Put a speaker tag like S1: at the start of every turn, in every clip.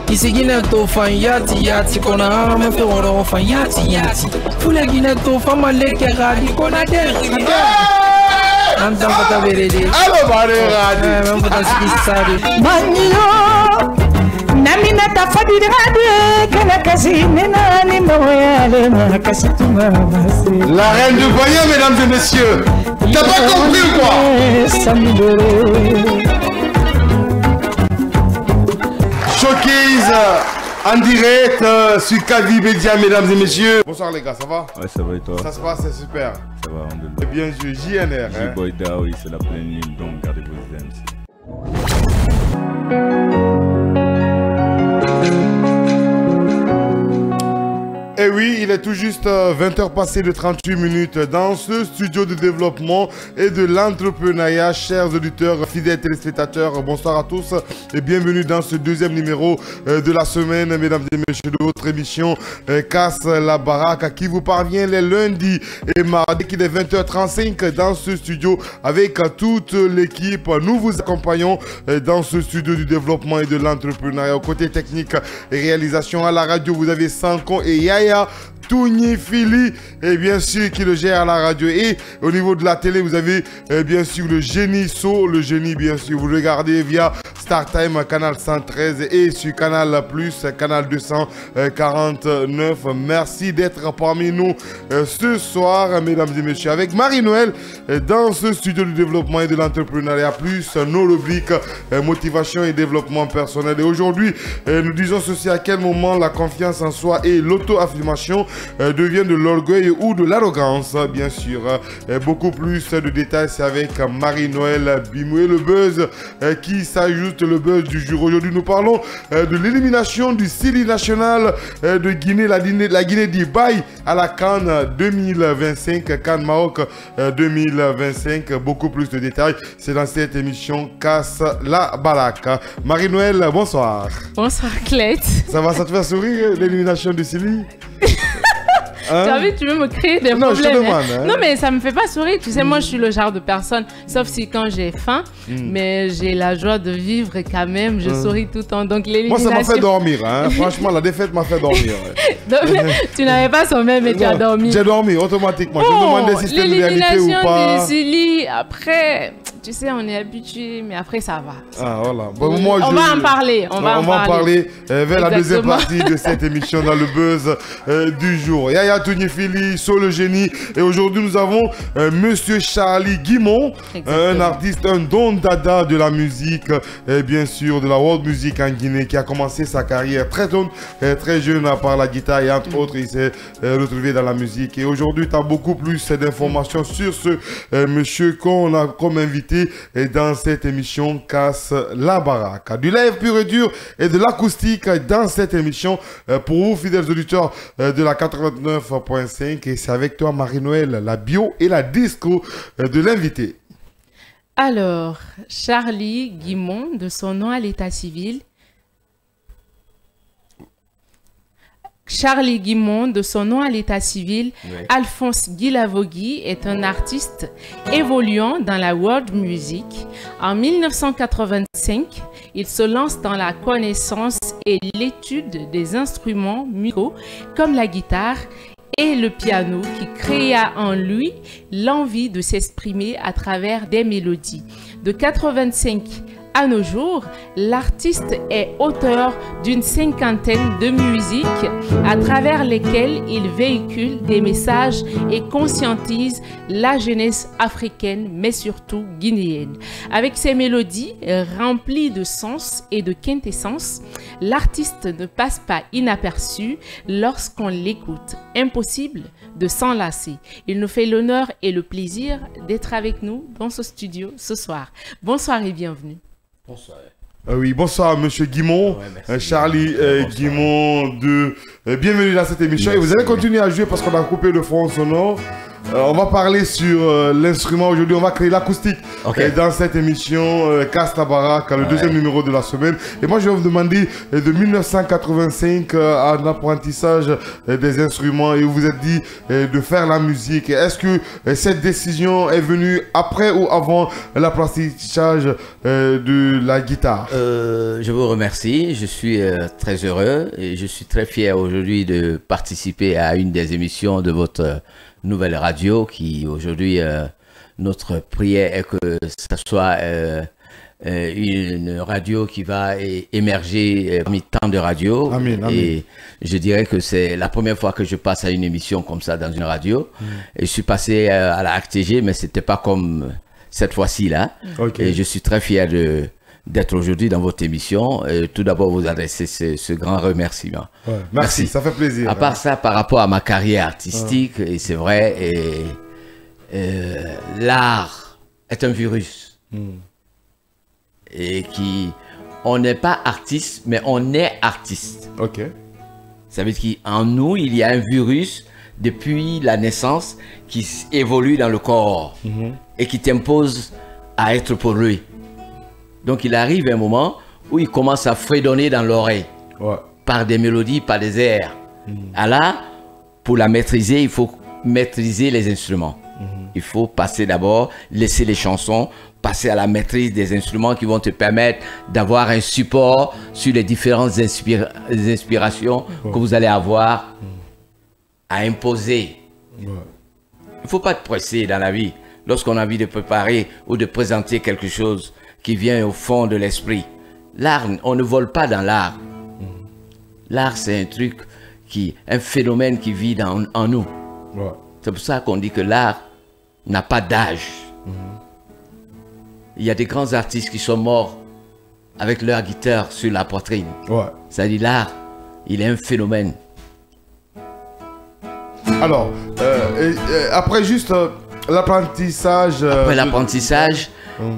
S1: Isigina to fan yati yati kona ama fe oro fan yati yati. Fule gina to fan maleke radi kona der. Antam pata verede.
S2: Allo bare radi.
S1: Même pata sikisari.
S3: Manyo namina tafadi radi kana kasi nena ni moyale makasituma basi.
S2: La reine du voyant, mesdames et messieurs. T'as pas compris ou quoi? Showcase en direct sur Kavi Media, mesdames et messieurs. Bonsoir les gars, ça va?
S4: Ouais, ça va et toi?
S2: Ça se passe, c'est super.
S4: Ça va, on
S2: Et bien sûr, JNR.
S4: J-Boy Daoui, c'est la pleine lune, donc gardez vos aimes.
S2: Et oui, il est tout juste 20h passées de 38 minutes dans ce studio de développement et de l'entrepreneuriat. Chers auditeurs, fidèles téléspectateurs, bonsoir à tous et bienvenue dans ce deuxième numéro de la semaine, mesdames et messieurs, de votre émission Casse la Baraque qui vous parvient les lundis et mardis qu'il est 20h35 dans ce studio avec toute l'équipe. Nous vous accompagnons dans ce studio du développement et de l'entrepreneuriat. Au côté technique et réalisation à la radio, vous avez Sanko et Yaya Touni Fili, et bien sûr qui le gère à la radio. Et au niveau de la télé, vous avez bien sûr le génie So, le génie bien sûr. Vous regardez via StarTime, canal 113 et sur Canal Plus, canal 249. Merci d'être parmi nous ce soir, mesdames et messieurs, avec Marie-Noël dans ce studio de développement et de l'entrepreneuriat, plus nos rubriques motivation et développement personnel. Et aujourd'hui, nous disons ceci: à quel moment la confiance en soi et l'auto-affirmation devient de l'orgueil ou de l'arrogance, bien sûr. Beaucoup plus de détails, c'est avec Marie-Noël Bimoué, le buzz qui s'ajoute, le buzz du jour. Aujourd'hui, nous parlons de l'élimination du Sili national de Guinée, la Guinée d'Ibaï à la CAN 2025, CAN Maroc 2025. Beaucoup plus de détails, c'est dans cette émission Casse la Baraque. Marie-Noël, bonsoir.
S5: Bonsoir Clette.
S2: Ça va, ça te fait sourire l'élimination du Sili? Hein?
S5: Tu as vu, tu veux me créer des problèmes.
S2: Je te demande, hein?
S5: Non, mais ça me fait pas sourire. Tu sais, moi, je suis le genre de personne, sauf si quand j'ai faim, mais j'ai la joie de vivre quand même. Je souris tout le temps. Donc, l'élimination...
S2: Moi, ça m'a fait dormir. Hein? Franchement, la défaite m'a fait dormir.
S5: Donc, tu n'avais pas sommeil, mais tu as dormi.
S2: J'ai dormi automatiquement. Je me demandais si c'était une réalité ou pas.
S5: L'élimination du Sili, après... Tu sais, on est habitué, mais après, ça va.
S2: Ah, voilà. Bon, moi,
S5: on va en parler. On va en parler
S2: vers la deuxième partie de cette émission dans le buzz du jour. Yaya Touni Fili, So le génie. Et aujourd'hui, nous avons Monsieur Charlie Guimond, un artiste, un don dada de la musique, bien sûr, de la world music en Guinée, qui a commencé sa carrière très jeune par la guitare. Et entre autres, il s'est retrouvé dans la musique. Et aujourd'hui, tu as beaucoup plus d'informations sur ce monsieur qu'on a comme invité dans cette émission Casse la Baraque. Du live pur et dur et de l'acoustique dans cette émission pour vous, fidèles auditeurs de la 89.5. Et c'est avec toi, Marie-Noël, la bio et la disco de l'invité.
S5: Alors, Charlie Guimond, de son nom à l'état civil. Charlie Guimond, de son nom à l'état civil, oui. Alphonse Guilavogui est un artiste évoluant dans la world music. En 1985, il se lance dans la connaissance et l'étude des instruments musicaux comme la guitare et le piano, qui créa en lui l'envie de s'exprimer à travers des mélodies. De 85 à nos jours, l'artiste est auteur d'une cinquantaine de musiques à travers lesquelles il véhicule des messages et conscientise la jeunesse africaine, mais surtout guinéenne. Avec ses mélodies remplies de sens et de quintessence, l'artiste ne passe pas inaperçu lorsqu'on l'écoute. Impossible de s'en lasser. Il nous fait l'honneur et le plaisir d'être avec nous dans ce studio ce soir. Bonsoir et bienvenue.
S2: Bonsoir. Oui, bonsoir Monsieur Guimond, ouais, Charlie Guimond de bienvenue dans cette émission. Merci. Et vous allez continuer à jouer parce qu'on a coupé le fond sonore. On va parler sur l'instrument aujourd'hui. On va créer l'acoustique dans cette émission Casse ta baraque, le deuxième numéro de la semaine. Et moi, je vais vous demander de 1985 en apprentissage des instruments et vous vous êtes dit de faire la musique. Est-ce que cette décision est venue après ou avant l'apprentissage de la guitare?
S6: Je vous remercie. Je suis très heureux et je suis très fier aujourd'hui de participer à une des émissions de votre nouvelle radio qui aujourd'hui, notre prière est que ça soit une radio qui va émerger parmi tant de radios.
S2: Amen, amen.
S6: Et je dirais que c'est la première fois que je passe à une émission comme ça dans une radio. Et je suis passé à la RTG, mais c'était pas comme cette fois-ci là. Et je suis très fier d'être aujourd'hui dans votre émission. Tout d'abord, vous adresser ce grand remerciement.
S2: Merci, ça fait plaisir.
S6: À part ça, par rapport à ma carrière artistique, et c'est vrai, l'art est un virus. Et on n'est pas artiste, mais on est artiste. Ça veut dire qu'en nous, il y a un virus depuis la naissance qui évolue dans le corps et qui t'impose à être pour lui. Donc il arrive un moment où il commence à fredonner dans l'oreille par des mélodies, par des airs. Alors, pour la maîtriser, il faut maîtriser les instruments. Il faut passer d'abord, laisser les chansons, passer à la maîtrise des instruments qui vont te permettre d'avoir un support sur les différentes inspirations que vous allez avoir à imposer. Il ne faut pas te presser dans la vie lorsqu'on a envie de préparer ou de présenter quelque chose qui vient au fond de l'esprit. L'art, on ne vole pas dans l'art. L'art, c'est un truc un phénomène qui vit en nous. C'est pour ça qu'on dit que l'art n'a pas d'âge. Il y a des grands artistes qui sont morts avec leur guitare sur la poitrine. C'est-à-dire l'art, il est un phénomène.
S2: Alors, après juste l'apprentissage...
S6: Après l'apprentissage,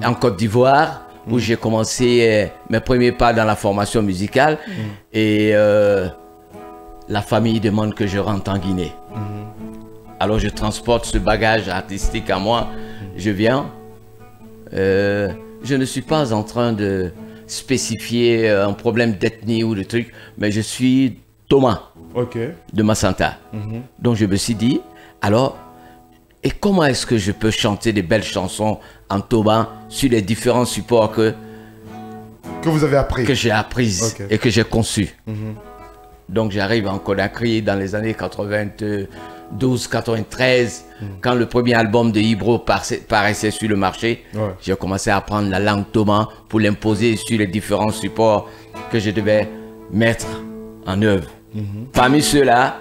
S6: en Côte d'Ivoire, où j'ai commencé mes premiers pas dans la formation musicale, et la famille demande que je rentre en Guinée. Alors je transporte ce bagage artistique à moi, je viens. Je ne suis pas en train de spécifier un problème d'ethnie ou de truc, mais je suis Thomas de Massanta. Donc je me suis dit, alors, et comment est-ce que je peux chanter des belles chansons en Thomas sur les différents supports que
S2: vous avez appris,
S6: que j'ai apprises et que j'ai conçus. Donc j'arrive en Conakry dans les années 92-93, quand le premier album de Ibro paraissait sur le marché. J'ai commencé à apprendre la langue Thomas pour l'imposer sur les différents supports que je devais mettre en œuvre. Parmi ceux-là,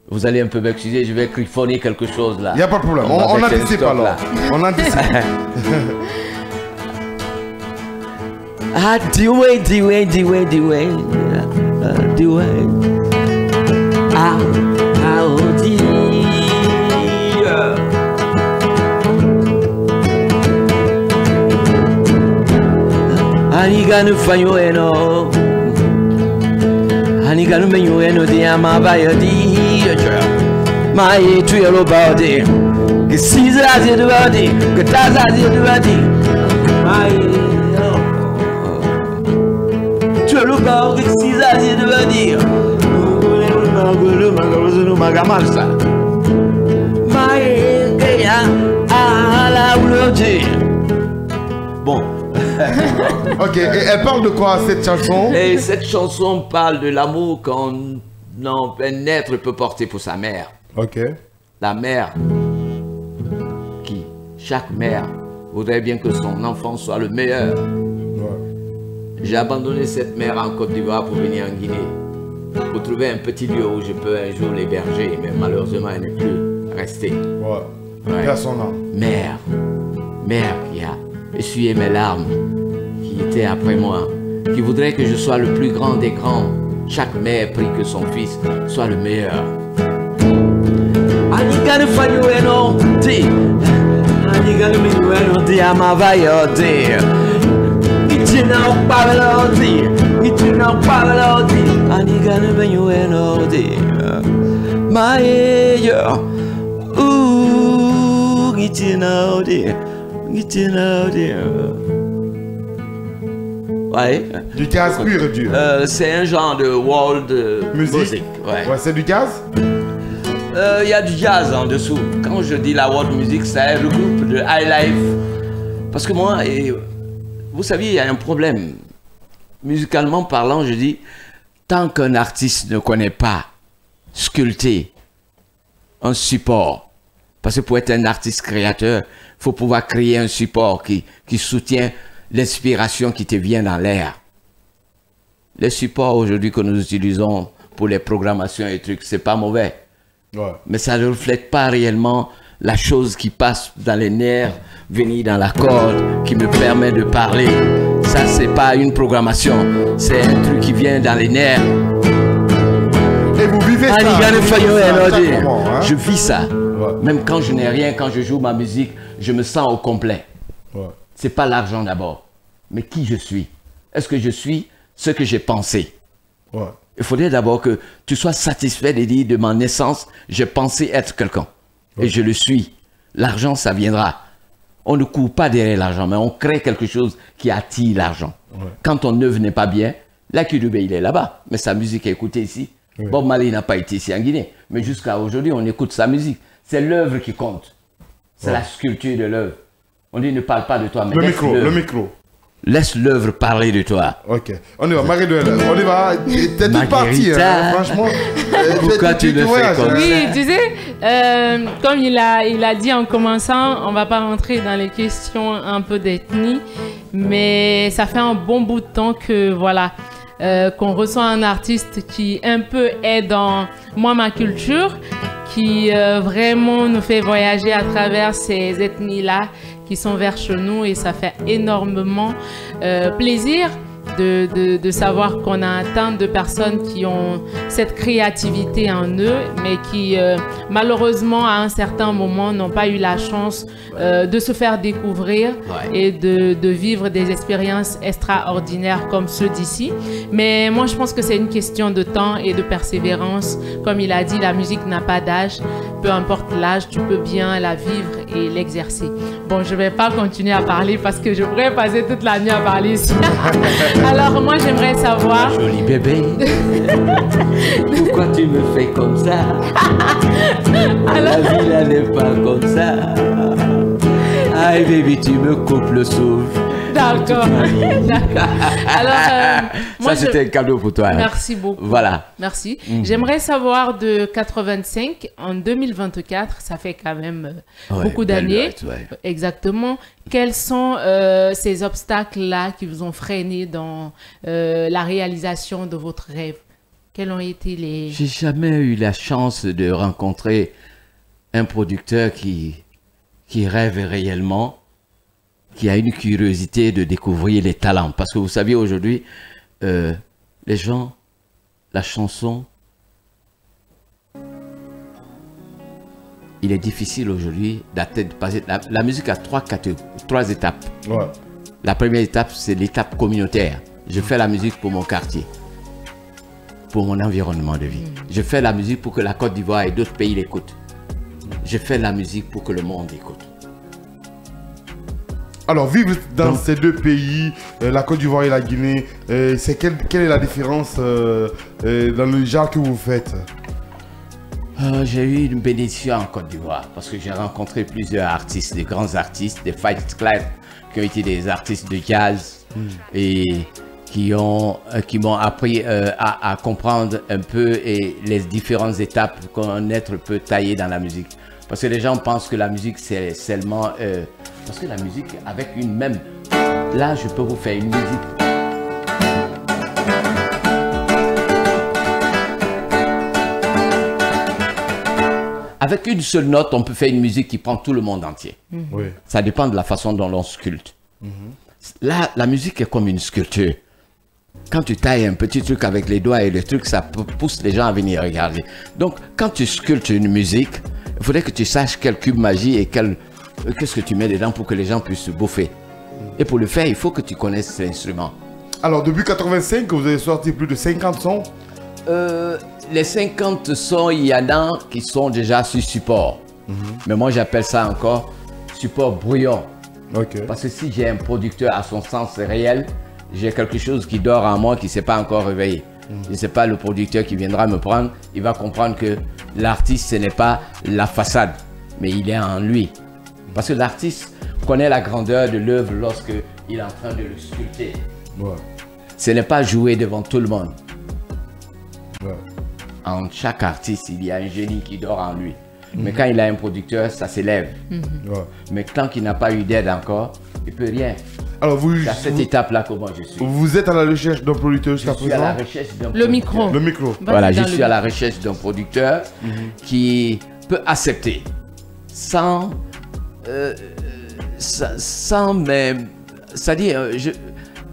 S6: vous allez un peu m'excuser, je vais griffonner quelque chose là.
S2: Il n'y a pas de problème, on anticipe alors. On anticipe.
S6: Ah, Diwe. Ah, oh, Aniganu fanyo eno. Aniganu menyo eno di amabaya di. My to your body. Que Caesar did the body. Que Taza did the body. My to your body. Que Caesar did the body. Bon.
S2: Ok, et elle parle de quoi cette chanson?
S6: Et cette chanson parle de l'amour qu'un être peut porter pour sa mère. La mère, chaque mère voudrait bien que son enfant soit le meilleur. J'ai abandonné cette mère en Côte d'Ivoire pour venir en Guinée, pour trouver un petit lieu où je peux un jour l'héberger, mais malheureusement elle n'est plus restée. Mère qui a essuyé mes larmes, qui était après moi, qui voudrait que je sois le plus grand des grands. Chaque mère prie que son fils soit le meilleur. Ouais.
S2: Du jazz pur et dur.
S6: C'est un genre de world music.
S2: Ouais, c'est du jazz?
S6: Il y a du jazz en dessous. Quand je dis la world music, ça regroupe de high life. Parce que moi, vous savez, il y a un problème. Musicalement parlant, je dis, tant qu'un artiste ne connaît pas sculpter un support, parce que pour être un artiste créateur, il faut pouvoir créer un support qui soutient l'inspiration qui te vient dans l'air. Les supports aujourd'hui que nous utilisons pour les programmations et trucs, c'est pas mauvais. Ouais. Mais ça ne reflète pas réellement la chose qui passe dans les nerfs, venir dans la corde, qui me permet de parler. Ça, c'est pas une programmation, c'est un truc qui vient dans les nerfs.
S2: Et vous vivez ça,
S6: je vis ça. Ouais. Même quand je n'ai rien, quand je joue ma musique, je me sens au complet. Ouais. C'est pas l'argent d'abord, mais qui je suis. Est-ce que je suis ce que j'ai pensé? Ouais. Il faudrait d'abord que tu sois satisfait de dire de ma naissance, j'ai pensé être quelqu'un. Ouais. Et je le suis. L'argent, ça viendra. On ne court pas derrière l'argent, mais on crée quelque chose qui attire l'argent. Ouais. Quand ton œuvre n'est pas bien, Lucky Dube, il est là-bas, mais sa musique est écoutée ici. Ouais. Bob Marley n'a pas été ici en Guinée, mais jusqu'à aujourd'hui, on écoute sa musique. C'est l'œuvre qui compte. C'est la sculpture de l'œuvre. On dit ne parle pas de toi, mais
S2: le micro.
S6: Laisse l'œuvre parler de toi.
S2: Ok. On y va, Marie-Noël. On y va. T'es toute partie, hein, franchement.
S6: Pourquoi tu le fais comme ça?
S5: Oui, tu sais, comme il a dit en commençant, on va pas rentrer dans les questions un peu d'ethnie, mais ça fait un bon bout de temps que, voilà, qu'on reçoit un artiste qui un peu est dans ma culture, qui vraiment nous fait voyager à travers ces ethnies-là qui sont vers chez nous, et ça fait énormément plaisir de savoir qu'on a tant de personnes qui ont cette créativité en eux, mais qui malheureusement à un certain moment n'ont pas eu la chance de se faire découvrir et de vivre des expériences extraordinaires comme ceux d'ici. Mais moi je pense que c'est une question de temps et de persévérance. Comme il a dit, la musique n'a pas d'âge, peu importe l'âge, tu peux bien la vivre et l'exercer. Bon, je vais pas continuer à parler parce que je pourrais passer toute la nuit à parler ici. Alors moi j'aimerais savoir...
S6: Joli bébé, pourquoi tu me fais comme ça? La vie là n'est pas comme ça. Aïe baby, tu me coupes le souffle.
S5: D'accord. Alors,
S6: ça c'était un cadeau pour toi.
S5: Merci beaucoup.
S6: Voilà.
S5: Merci. J'aimerais savoir de 85 en 2024, ça fait quand même beaucoup d'années. Exactement. Quels sont ces obstacles-là qui vous ont freiné dans la réalisation de votre rêve? Quels ont été les...
S6: J'ai jamais eu la chance de rencontrer un producteur qui rêve réellement, qui a une curiosité de découvrir les talents. Parce que vous savez, aujourd'hui, les gens, la chanson, il est difficile aujourd'hui d'atteindre, la musique a trois étapes. Ouais. La première étape, c'est l'étape communautaire. Je fais la musique pour mon quartier, pour mon environnement de vie. Je fais la musique pour que la Côte d'Ivoire et d'autres pays l'écoutent. Je fais la musique pour que le monde écoute.
S2: Alors, vivre dans ces deux pays, la Côte d'Ivoire et la Guinée, quelle est la différence dans le genre que vous faites?
S6: J'ai eu une bénédiction en Côte d'Ivoire parce que j'ai rencontré plusieurs artistes, des grands artistes, des Fight Club qui ont été des artistes de jazz et qui m'ont appris à comprendre un peu et les différentes étapes qu'un être peut tailler dans la musique. Parce que les gens pensent que la musique c'est seulement... parce que la musique avec une même... Là, je peux vous faire une musique. Avec une seule note, on peut faire une musique qui prend tout le monde entier. Oui. Ça dépend de la façon dont l'on sculpte. Là, la musique est comme une sculpture. Quand tu tailles un petit truc avec les doigts et le truc, ça pousse les gens à venir regarder. Donc, quand tu sculptes une musique, il faudrait que tu saches quel cube magie et qu'est-ce que tu mets dedans pour que les gens puissent se bouffer. Et pour le faire, il faut que tu connaisses l'instrument.
S2: Alors, depuis 85, vous avez sorti plus de 50 sons?
S6: Les 50 sons, il y en a qui sont déjà sur support. Mais moi, j'appelle ça encore support bruyant.
S2: Ok.
S6: Parce que si j'ai un producteur à son sens réel, j'ai quelque chose qui dort en moi qui ne s'est pas encore réveillé. Je ne sais pas le producteur qui viendra me prendre, il va comprendre que l'artiste, ce n'est pas la façade, mais il est en lui. Parce que l'artiste connaît la grandeur de l'œuvre lorsqu'il est en train de le sculpter.
S2: Ouais.
S6: Ce n'est pas jouer devant tout le monde.
S2: Ouais.
S6: En chaque artiste, il y a un génie qui dort en lui. Mais quand il a un producteur, ça s'élève.
S2: Ouais.
S6: Mais tant qu'il n'a pas eu d'aide encore, il ne peut rien.
S2: Alors
S6: C'est à cette étape-là comment je suis.
S2: vous êtes à la recherche d'un producteur jusqu'à
S6: Je suis à la
S2: présent?
S6: recherche d'un
S5: Le micro.
S2: Le micro.
S6: Voilà, je
S5: Dans
S6: suis
S5: le
S6: à la recherche d'un producteur qui peut accepter sans même, c'est-à-dire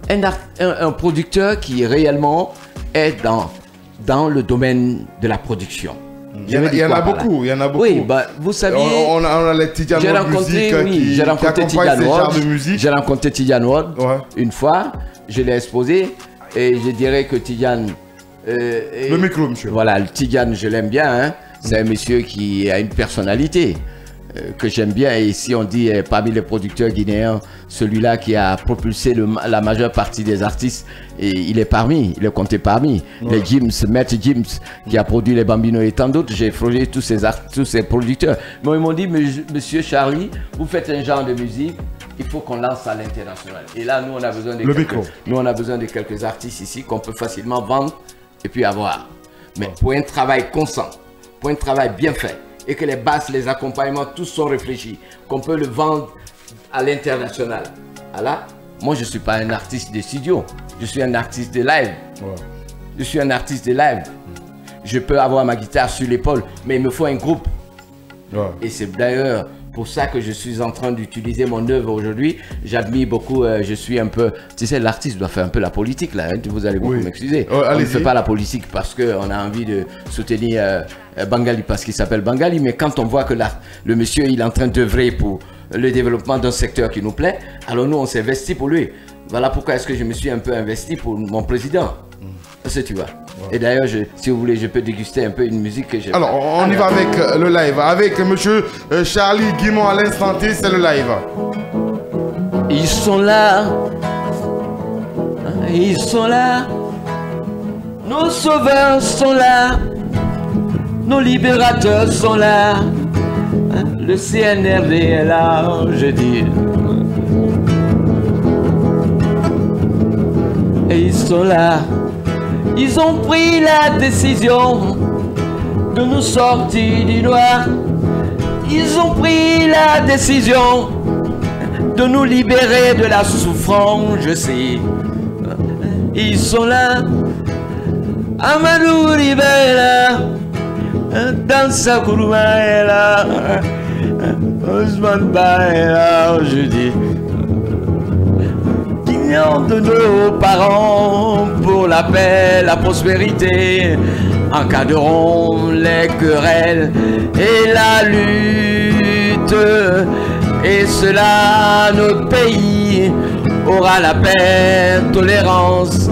S6: un producteur qui réellement est dans le domaine de la production.
S2: Il y en a beaucoup, il y en a beaucoup.
S6: Oui, bah, vous saviez,
S2: on a les Tidjane
S6: j'ai
S2: World
S6: rencontré,
S2: Music qui
S6: rencontré
S2: accompagnent
S6: Tidjane
S2: ces genres
S6: World.
S2: de musique.
S6: J'ai rencontré Tidjane World
S2: Ouais.
S6: une fois, je l'ai exposé et je dirais que Tidjane...
S2: Le micro, monsieur.
S6: Voilà, le Tidjane, je l'aime bien. Hein. C'est un monsieur qui a une personnalité que j'aime bien. Et si on dit parmi les producteurs guinéens, celui-là qui a propulsé la majeure partie des artistes, et il est compté parmi.
S2: Ouais.
S6: Les Jims, Maître Jims, qui a produit les Bambino et tant d'autres. J'ai frôlé tous ces producteurs. Mais ils m'ont dit, monsieur Charlie, vous faites un genre de musique, il faut qu'on lance à l'international. Et là, nous, on a besoin de quelques artistes ici qu'on peut facilement vendre et puis avoir. Mais pour un travail constant, pour un travail bien fait, et que les basses, les accompagnements, tous sont réfléchis, qu'on peut le vendre à l'international. Alors, moi, je ne suis pas un artiste de studio, je suis un artiste de live.
S2: Ouais.
S6: Je suis un artiste de live. Je peux avoir ma guitare sur l'épaule, mais il me faut un groupe.
S2: Ouais.
S6: Et c'est d'ailleurs pour ça que je suis en train d'utiliser mon œuvre aujourd'hui. J'admire beaucoup, je suis un peu... Tu sais, l'artiste doit faire un peu la politique là, hein, vous allez beaucoup m'excuser. On ne fait pas la politique parce qu'on a envie de soutenir Bangali parce qu'il s'appelle Bangali, mais quand on voit que le monsieur il est en train d'œuvrer pour le développement d'un secteur qui nous plaît, alors nous on s'investit pour lui. Voilà pourquoi est-ce que je me suis un peu investi pour mon président. Est-ce que tu vois? Et d'ailleurs, si vous voulez, je peux déguster un peu une musique que j'ai.
S2: Alors, on y va avec le live. Avec monsieur Charlie Guimond à l'instant T, c'est le live.
S6: Ils sont là. Ils sont là. Nos sauveurs sont là. Nos libérateurs sont là. Le CNRD est là, je dis. Et ils sont là. Ils ont pris la décision de nous sortir du noir. Ils ont pris la décision de nous libérer de la souffrance, je sais. Ils sont là. Amadou Ribera, Dansa Kourouma est là. Ousmane Ba est là, je dis. De nos parents pour la paix, la prospérité, encadreront les querelles et la lutte. Et cela, notre pays aura la paix, tolérance,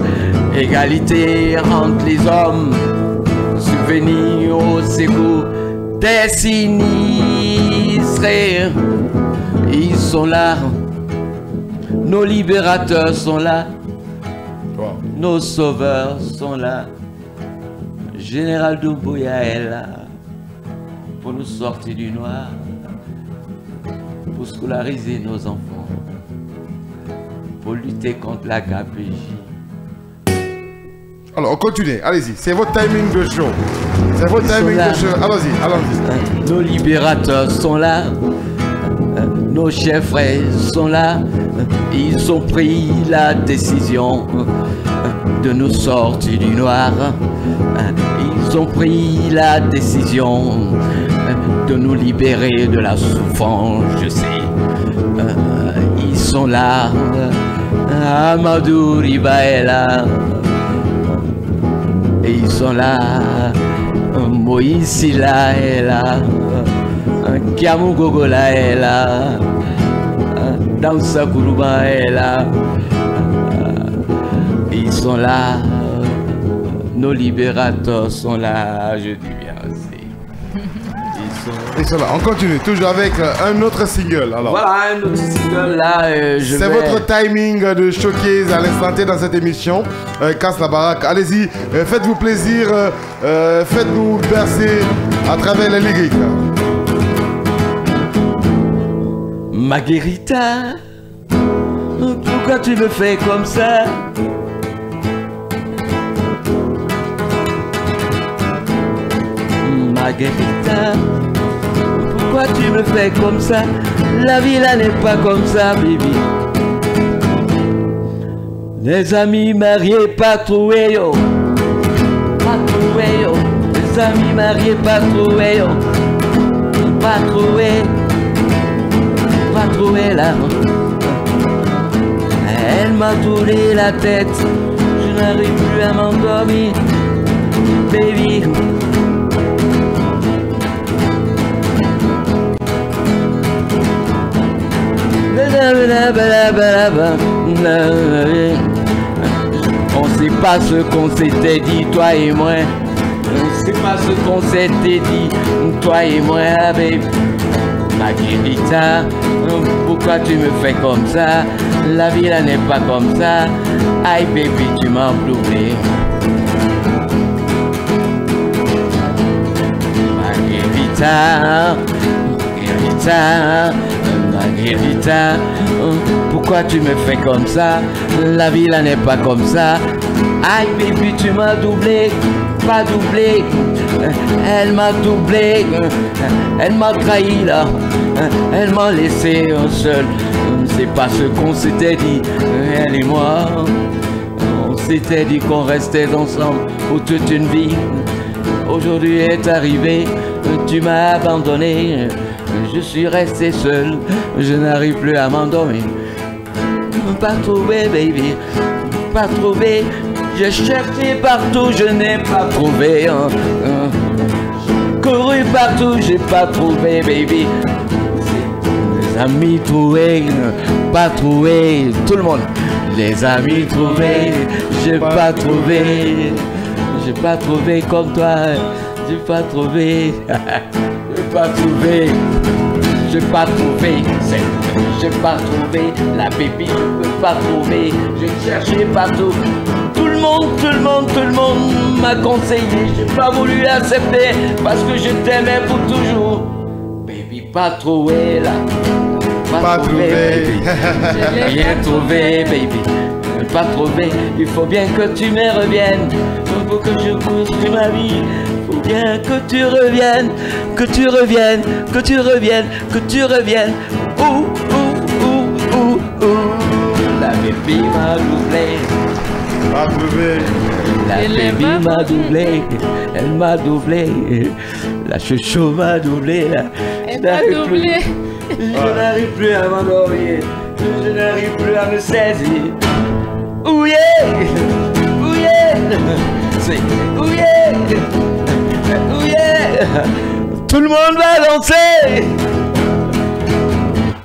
S6: égalité entre les hommes, subvenir au secours des sinistrés. Ils sont là. Nos libérateurs sont là, nos sauveurs sont là. Général Doumbouya est là pour nous sortir du noir, pour scolariser nos enfants, pour lutter contre la gabegie.
S2: Alors, on continue, allez-y, c'est votre timing de show. C'est votre timing de show, allons-y, allons-y.
S6: Nos libérateurs sont là. Nos chers frères sont là, ils ont pris la décision de nous sortir du noir. Ils ont pris la décision de nous libérer de la souffrance, je sais. Ils sont là, Amadou Riba est là. Et ils sont là, Moïse Silla est là. Kiamou Gogola est là, Dansa Kourouma est là, ils sont là, nos libérateurs sont là, je dis bien aussi. Ils
S2: Ils sont là. On continue toujours avec un autre single. Alors.
S6: Voilà, un autre single là.
S2: C'est votre timing de showcase à l'instant T dans cette émission. Casse la baraque. Allez-y, faites-vous plaisir. Faites-nous bercer à travers les lyriques.
S6: Marguerita, pourquoi tu me fais comme ça? Marguerita, pourquoi tu me fais comme ça? La vie là n'est pas comme ça, baby. Les amis mariés pas troués, yo. Pas troués, yo. Les amis mariés pas troués, yo. Pas troués. Pas trouvé là. Elle m'a tourné la tête. Je n'arrive plus à m'endormir, baby. On sait pas ce qu'on s'était dit, toi et moi. On sait pas ce qu'on s'était dit, toi et moi, baby. Marguerita, pourquoi tu me fais comme ça? La vie là n'est pas comme ça. Aïe baby, tu m'as doublé. Marguerita, Marguerita, Marguerita, pourquoi tu me fais comme ça? La vie là n'est pas comme ça. Aïe baby, tu m'as doublé. Pas doublé, elle m'a doublé, elle m'a trahi là, elle m'a laissé seul. C'est pas ce qu'on s'était dit, elle et moi. On s'était dit qu'on restait ensemble pour toute une vie. Aujourd'hui est arrivé, tu m'as abandonné. Je suis resté seul, je n'arrive plus à m'endormir. Pas trouvé, baby, pas trouvé. J'ai cherché partout, je n'ai pas trouvé. Couru partout, j'ai pas trouvé, baby. Les amis trouvés, pas trouvé. Tout le monde. Les amis trouvés, j'ai pas trouvé. J'ai pas trouvé comme toi. J'ai pas trouvé. J'ai pas trouvé. J'ai pas trouvé. J'ai pas trouvé. La baby, je peux pas trouver. J'ai cherché partout. Tout le monde m'a conseillé. J'ai pas voulu accepter parce que je t'aimais pour toujours. Baby, pas trouvé là. Pas trouvé, baby. J'ai rien trouvé, baby. Pas trouvé. Il faut bien que tu me reviennes. Il faut que je construise ma vie. Il faut bien que tu reviennes. Que tu reviennes. Que tu reviennes. Que tu reviennes. Ouh. La baby m'a doublé.
S2: Pas trouvé.
S6: La baby m'a doublé, elle m'a doublé. La chouchou m'a doublé.
S5: Elle m'a doublé.
S6: Je n'arrive plus à m'endormir. Je n'arrive plus à me saisir. Ouh yeah, ouh yeah, c'est ouh yeah, ouh yeah. Tout le monde va danser.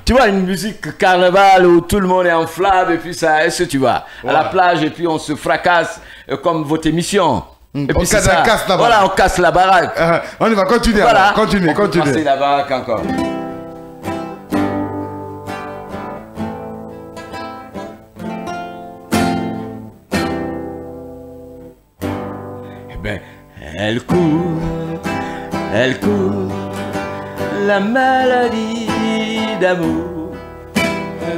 S6: Tu vois, une musique carnaval où tout le monde est en flamme et puis ça, est-ce que tu vois, à la plage et puis on se fracasse comme votre émission. Et puis c'est ça.
S2: Casse la baraque.
S6: Voilà, on casse la baraque.
S2: On y va, continue.
S6: Voilà.
S2: Alors. Continue.
S6: On peut casser la baraque encore. Eh ben, elle court, la maladie d'amour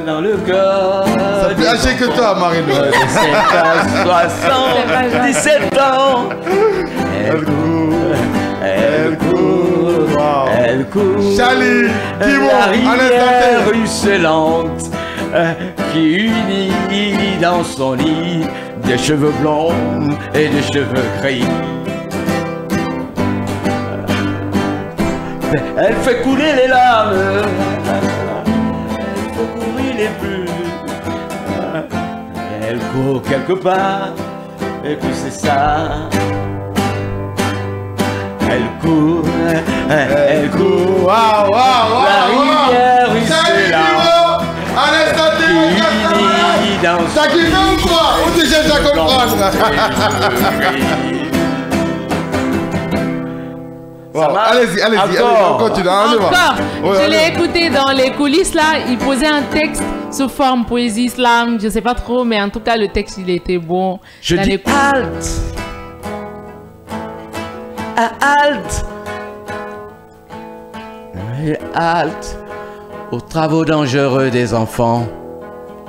S6: dans le corps.
S2: Ça plus âgé que toi, Marino.
S6: 77 ans. Elle court.
S2: Charlie,
S6: La rivière ruisselante qui unit dans son lit des cheveux blonds et des cheveux gris. Elle fait couler les larmes, elle fait courir les plumes. Elle court quelque part, et puis c'est ça. Elle court.
S2: Waouh,
S6: La rivière ruisselante.
S2: À l'instant T, t'as kiffé ou quoi? Ou tu cherches à comprendre? Allez-y, on continue.
S5: Encore.
S2: Ouais,
S5: Je l'ai écouté dans les coulisses là. Il posait un texte sous forme poésie islam. Je sais pas trop, mais en tout cas le texte il était bon.
S6: Je
S5: Dans
S6: dis
S5: les-
S6: halte. Halte. Halte aux travaux dangereux des enfants.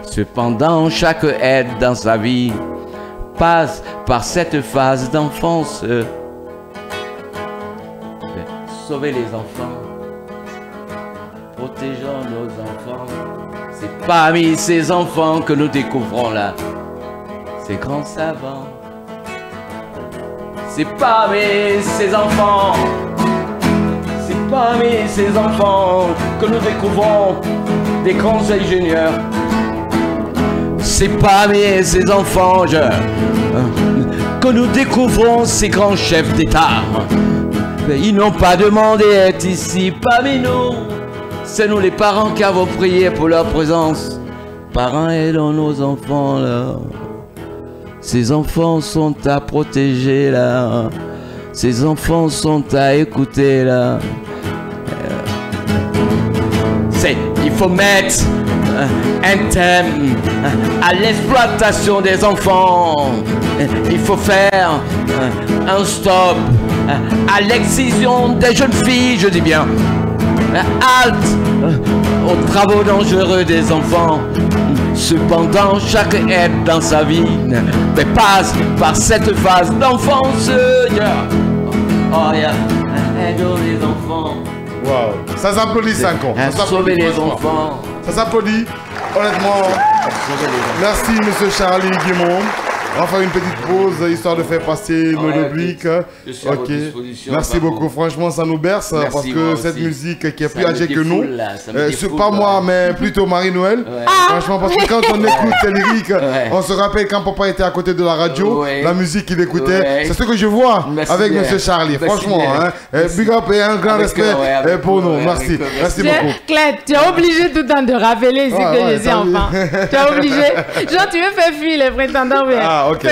S6: Cependant, chaque aide dans sa vie passe par cette phase d'enfance. Sauver les enfants, protégeons nos enfants. C'est parmi ces enfants que nous découvrons là ces grands savants. C'est parmi ces enfants, c'est parmi ces enfants que nous découvrons des grands ingénieurs. C'est parmi ces enfants que nous découvrons ces grands chefs d'État. Ils n'ont pas demandé à être ici parmi nous. C'est nous les parents qui avons prié pour leur présence. Parents, aidons nos enfants là. Ces enfants sont à protéger là. Ces enfants sont à écouter là. Il faut mettre un thème à l'exploitation des enfants. Il faut faire un stop à l'excision des jeunes filles, je dis bien. Halte aux travaux dangereux des enfants. Cependant, chaque aide dans sa vie passe par cette phase d'enfance. Oh, aidons les enfants.
S2: Wow. Ça s'applaudit 5 ans.
S6: Sauver les enfants.
S2: Ça s'applaudit. Honnêtement. Merci, monsieur Charlie Guimond. On va faire une petite pause histoire de faire passer nos rubriques. Ok. Merci beaucoup. Franchement, ça nous berce parce que cette musique qui est plus âgée que nous, c'est pas moi, mais plutôt Marie-Noël. Franchement, parce que quand on écoute ces lyriques, on se rappelle quand papa était à côté de la radio, la musique qu'il écoutait. C'est ce que je vois avec monsieur Charlie. Franchement, big up et un grand respect pour nous. Merci. Merci beaucoup.
S5: Claire, tu es obligé tout le temps de rappeler ce que je dis enfant. Tu es obligé. Genre, tu veux faire fuir les prétendants, mais...
S2: Ok.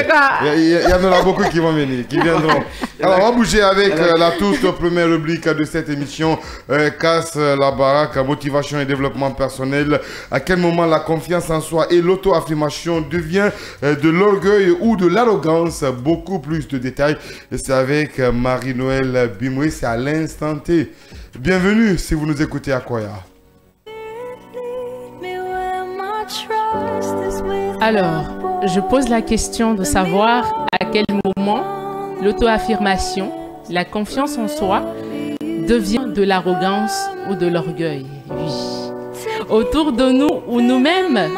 S2: Il y en aura beaucoup qui vont venir, qui viendront. Alors, on va bouger avec la toute première rubrique de cette émission, Casse la baraque, motivation et développement personnel. À quel moment la confiance en soi et l'auto-affirmation devient de l'orgueil ou de l'arrogance? Beaucoup plus de détails. C'est avec Marie-Noël Bimoué, c'est à l'instant T. Bienvenue si vous nous écoutez à Koya.
S5: Alors, je pose la question de savoir à quel moment l'auto-affirmation, la confiance en soi, devient de l'arrogance ou de l'orgueil. Oui. Autour de nous ou nous-mêmes,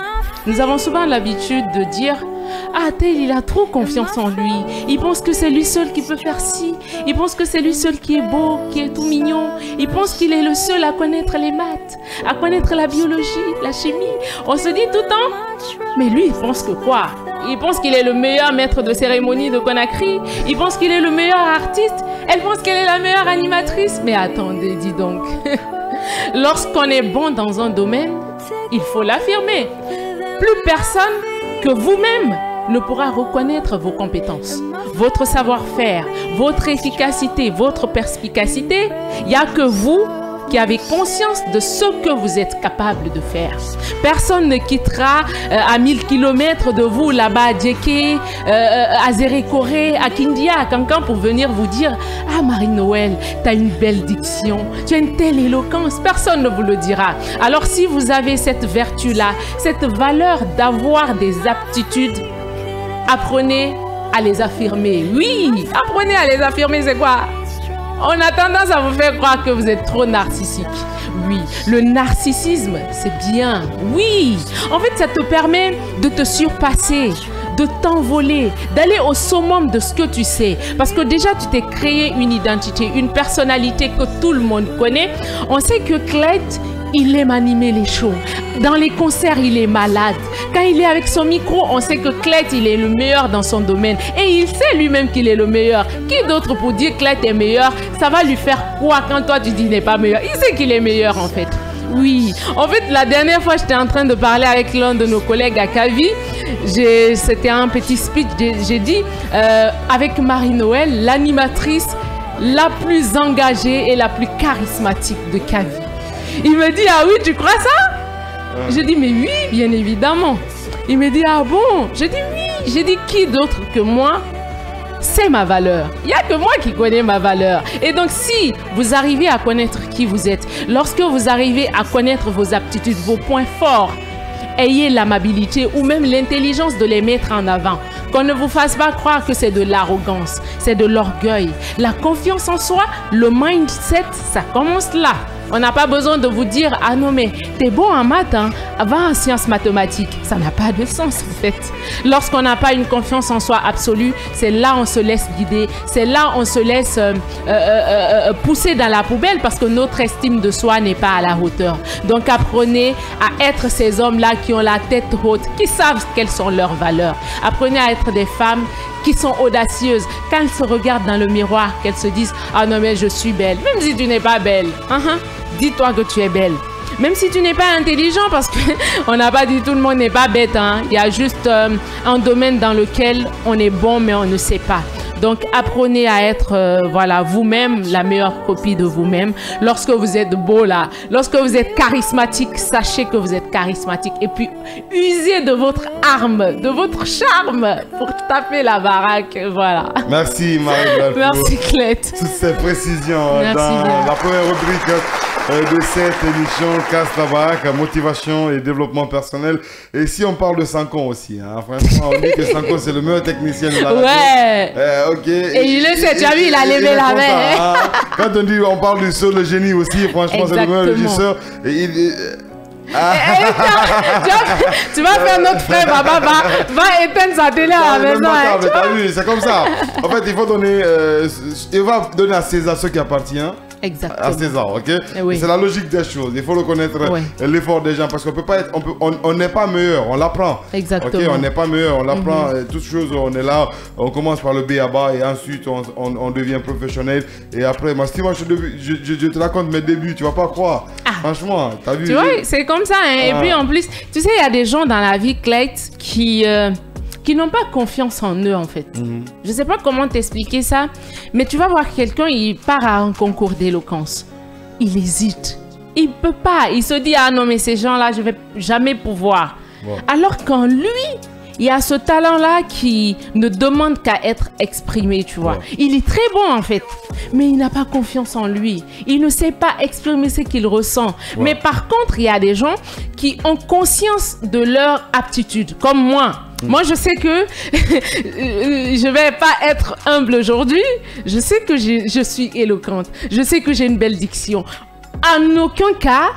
S5: nous avons souvent l'habitude de dire « Ah, tel, il a trop confiance en lui. Il pense que c'est lui seul qui peut faire ci. Il pense que c'est lui seul qui est beau, qui est tout mignon. Il pense qu'il est le seul à connaître les maths, à connaître la biologie, la chimie. » On se dit tout le temps « Mais lui, il pense que quoi? Il pense qu'il est le meilleur maître de cérémonie de Conakry. Il pense qu'il est le meilleur artiste. Elle pense qu'elle est la meilleure animatrice. » Mais attendez, dis donc. Lorsqu'on est bon dans un domaine, il faut l'affirmer. Plus personne que vous-même ne pourra reconnaître vos compétences, votre savoir-faire, votre efficacité, votre perspicacité. Il n'y a que vous qui avez conscience de ce que vous êtes capable de faire. Personne ne quittera à 1000 km de vous, là-bas à Djeké, à Zérékoré, à Kindia, à Kankan, pour venir vous dire « Ah, Marie-Noël, tu as une belle diction, tu as une telle éloquence. » Personne ne vous le dira. Alors si vous avez cette vertu-là, cette valeur d'avoir des aptitudes, apprenez à les affirmer. Oui, apprenez à les affirmer, c'est quoi? On a tendance à vous faire croire que vous êtes trop narcissique. Oui, le narcissisme, c'est bien. Oui, en fait, ça te permet de te surpasser, de t'envoler, d'aller au summum de ce que tu sais. Parce que déjà, tu t'es créé une identité, une personnalité que tout le monde connaît. On sait que Clet, il aime animer les shows. Dans les concerts, il est malade. Quand il est avec son micro, on sait que Clet, il est le meilleur dans son domaine. Et il sait lui-même qu'il est le meilleur. Qui d'autre pour dire que Clet est meilleur? Ça va lui faire quoi quand toi tu dis qu'il n'est pas meilleur? Il sait qu'il est meilleur en fait. Oui, en fait, la dernière fois, j'étais en train de parler avec l'un de nos collègues à Kavi. C'était un petit speech. J'ai dit, avec Marie-Noël, l'animatrice la plus engagée et la plus charismatique de Kavi. Il me dit, ah oui, tu crois ça? Je dis, mais oui, bien évidemment. Il me dit, ah bon? Je dis, oui. J'ai dit, qui d'autre que moi c'est ma valeur. Il n'y a que moi qui connais ma valeur. Et donc, si vous arrivez à connaître qui vous êtes, lorsque vous arrivez à connaître vos aptitudes, vos points forts, ayez l'amabilité ou même l'intelligence de les mettre en avant. Qu'on ne vous fasse pas croire que c'est de l'arrogance, c'est de l'orgueil. La confiance en soi, le mindset, ça commence là. On n'a pas besoin de vous dire, ah non mais t'es bon en maths, hein? Va en sciences mathématiques. Ça n'a pas de sens en fait. Lorsqu'on n'a pas une confiance en soi absolue, c'est là on se laisse guider, c'est là on se laisse pousser dans la poubelle parce que notre estime de soi n'est pas à la hauteur. Donc apprenez à être ces hommes-là qui ont la tête haute, qui savent quelles sont leurs valeurs. Apprenez à être des femmes qui sont audacieuses. Quand elles se regardent dans le miroir, qu'elles se disent, ah non mais je suis belle, même si tu n'es pas belle. Dis-toi que tu es belle. Même si tu n'es pas intelligent, parce qu'on n'a pas dit tout le monde n'est pas bête. Hein. Il y a juste un domaine dans lequel on est bon, mais on ne sait pas. Donc, apprenez à être voilà, vous-même, la meilleure copie de vous-même. Lorsque vous êtes beau là, lorsque vous êtes charismatique, sachez que vous êtes charismatique. Et puis, usez de votre arme, de votre charme pour taper la baraque. Voilà.
S2: Merci Marie-Belle.
S5: Merci Clette.
S2: Toutes ces précisions dans la première rubrique de cette émission Casse la baraque, motivation et développement personnel. Et si on parle de Sanko aussi, hein, franchement, on dit que Sanko c'est le meilleur technicien de la radio. Ouais. Ok.
S5: Et il le sait, tu as vu, il a levé la main.
S2: Hein. Quand on dit, on parle du saut, le génie aussi, franchement, c'est le meilleur régisseur. Et
S5: tu vas faire notre frère, va éteindre sa télé à la maison.
S2: T'as vu, c'est comme ça. En fait, il faut donner, il va donner à César ce qui appartient.
S5: Exactement.
S2: À César, ok?
S5: Oui.
S2: C'est la logique des choses. Il faut reconnaître l'effort des gens parce qu'on peut pas être, on n'est pas meilleur, on l'apprend.
S5: Exactement.
S2: Okay? On n'est pas meilleur, on l'apprend. Toutes choses, on est là, on commence par le B.A.B.A. et ensuite on devient professionnel. Et après, si moi je te raconte mes débuts, tu vas pas croire. Franchement, t'as vu?
S5: Tu vois, c'est comme ça. Hein? Et puis en plus, tu sais, il y a des gens dans la vie, Clyde, qui n'ont pas confiance en eux en fait. Je sais pas comment t'expliquer ça, mais tu vas voir quelqu'un, il part à un concours d'éloquence. Il hésite. Il peut pas. Il se dit, ah non mais ces gens-là, je vais jamais pouvoir. Alors qu'en lui, il y a ce talent-là qui ne demande qu'à être exprimé, tu vois. Il est très bon en fait, mais il n'a pas confiance en lui. Il ne sait pas exprimer ce qu'il ressent. Mais par contre, il y a des gens qui ont conscience de leur aptitude, comme moi. Moi, je sais que je vais pas être humble aujourd'hui. Je sais que je suis éloquente. Je sais que j'ai une belle diction. En aucun cas,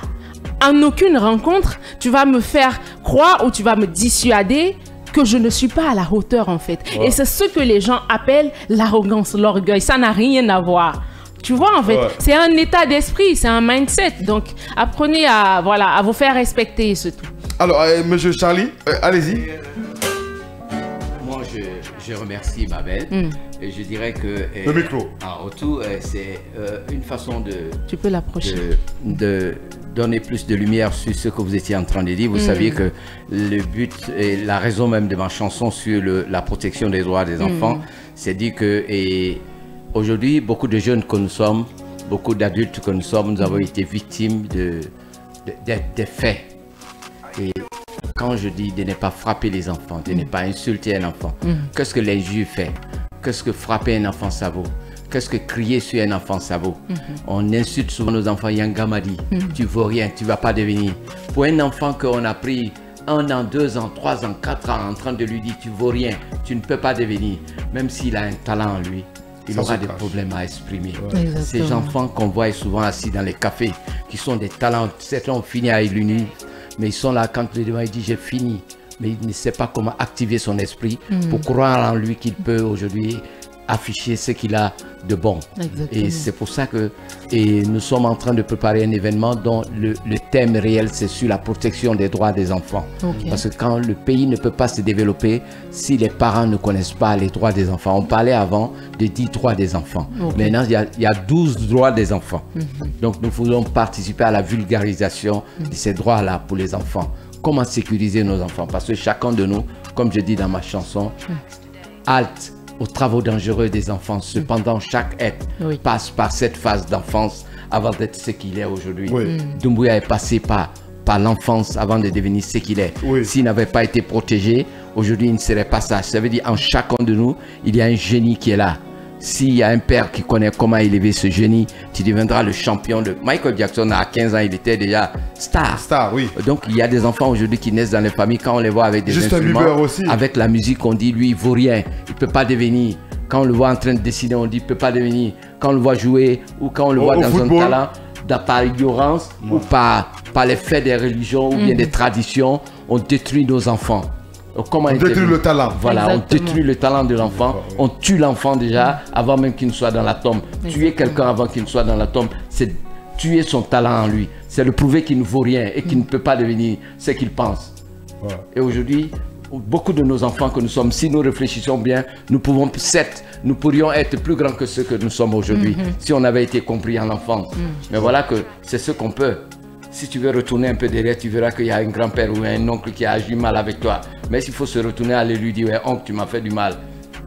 S5: en aucune rencontre, tu vas me faire croire ou tu vas me dissuader que je ne suis pas à la hauteur en fait. Et c'est ce que les gens appellent l'arrogance, l'orgueil. Ça n'a rien à voir. Tu vois en fait, c'est un état d'esprit, c'est un mindset. Donc apprenez à, voilà, à vous faire respecter, c'est tout.
S2: Alors, monsieur Charlie, allez-y.
S6: Moi, je remercie ma belle. Et je dirais que...
S2: le micro.
S6: Autour, c'est une façon de...
S5: Tu peux l'approcher.
S6: De donner plus de lumière sur ce que vous étiez en train de dire. Vous saviez que le but et la raison même de ma chanson sur la protection des droits des enfants, c'est dit que aujourd'hui, beaucoup de jeunes que nous sommes, beaucoup d'adultes que nous sommes, nous avons été victimes des faits. Et quand je dis de ne pas frapper les enfants, de ne pas insulter un enfant, qu'est-ce que l'injure fait? Qu'est-ce que frapper un enfant ça vaut? Qu'est-ce que crier sur un enfant ça vaut? On insulte souvent nos enfants, Yangamadi, tu vaux rien, tu vas pas devenir. Pour un enfant qu'on a pris 1 an, 2 ans, 3 ans, 4 ans en train de lui dire tu vaux rien, tu ne peux pas devenir, même s'il a un talent en lui, il aura des problèmes à exprimer. Ces enfants qu'on voit souvent assis dans les cafés, qui sont des talents, certains ont fini à l'UNI, mais ils sont là quand les demandent, ils disent j'ai fini, mais il ne sait pas comment activer son esprit pour croire en lui qu'il peut aujourd'hui afficher ce qu'il a de bon. Et c'est pour ça que nous sommes en train de préparer un événement dont le thème réel c'est sur la protection des droits des enfants. Parce que quand le pays ne peut pas se développer si les parents ne connaissent pas les droits des enfants. On parlait avant de 10 droits des enfants. Maintenant il y a 12 droits des enfants. Donc nous faisons participer à la vulgarisation de ces droits-là pour les enfants. Comment sécuriser nos enfants? Parce que chacun de nous, comme je dis dans ma chanson, halte aux travaux dangereux des enfants. Cependant, chaque être passe par cette phase d'enfance avant d'être ce qu'il est aujourd'hui. Doumbouya est passé par l'enfance avant de devenir ce qu'il est. S'il n'avait pas été protégé, aujourd'hui, il ne serait pas ça. Ça veut dire en chacun de nous, il y a un génie qui est là. S'il y a un père qui connaît comment élever ce génie, tu deviendras le champion de... Michael Jackson, à 15 ans, il était déjà star. Donc, il y a des enfants aujourd'hui qui naissent dans les familles. Quand on les voit avec des instruments, aussi. Avec la musique, on dit, lui, il vaut rien. Il ne peut pas devenir. Quand on le voit en train de dessiner, on dit, il ne peut pas devenir. Quand on le voit jouer ou quand on le voit dans football. Un talent, par ignorance ou par les faits des religions ou bien des traditions, on détruit nos enfants. Comment on détruit le talent. Voilà, on détruit le talent de l'enfant. On tue l'enfant déjà avant même qu'il ne soit dans la tombe. Tuer quelqu'un avant qu'il ne soit dans la tombe, c'est tuer son talent en lui. C'est le prouver qu'il ne vaut rien et qu'il ne peut pas devenir ce qu'il pense. Et aujourd'hui, beaucoup de nos enfants que nous sommes, si nous réfléchissons bien, nous pourrions être plus grands que ceux que nous sommes aujourd'hui, si on avait été compris en enfance. Mais voilà que c'est ce qu'on peut. Si tu veux retourner un peu derrière, tu verras qu'il y a un grand-père ou un oncle qui a agi mal avec toi. Mais s'il faut se retourner à lui dire, ouais, oncle, tu m'as fait du mal.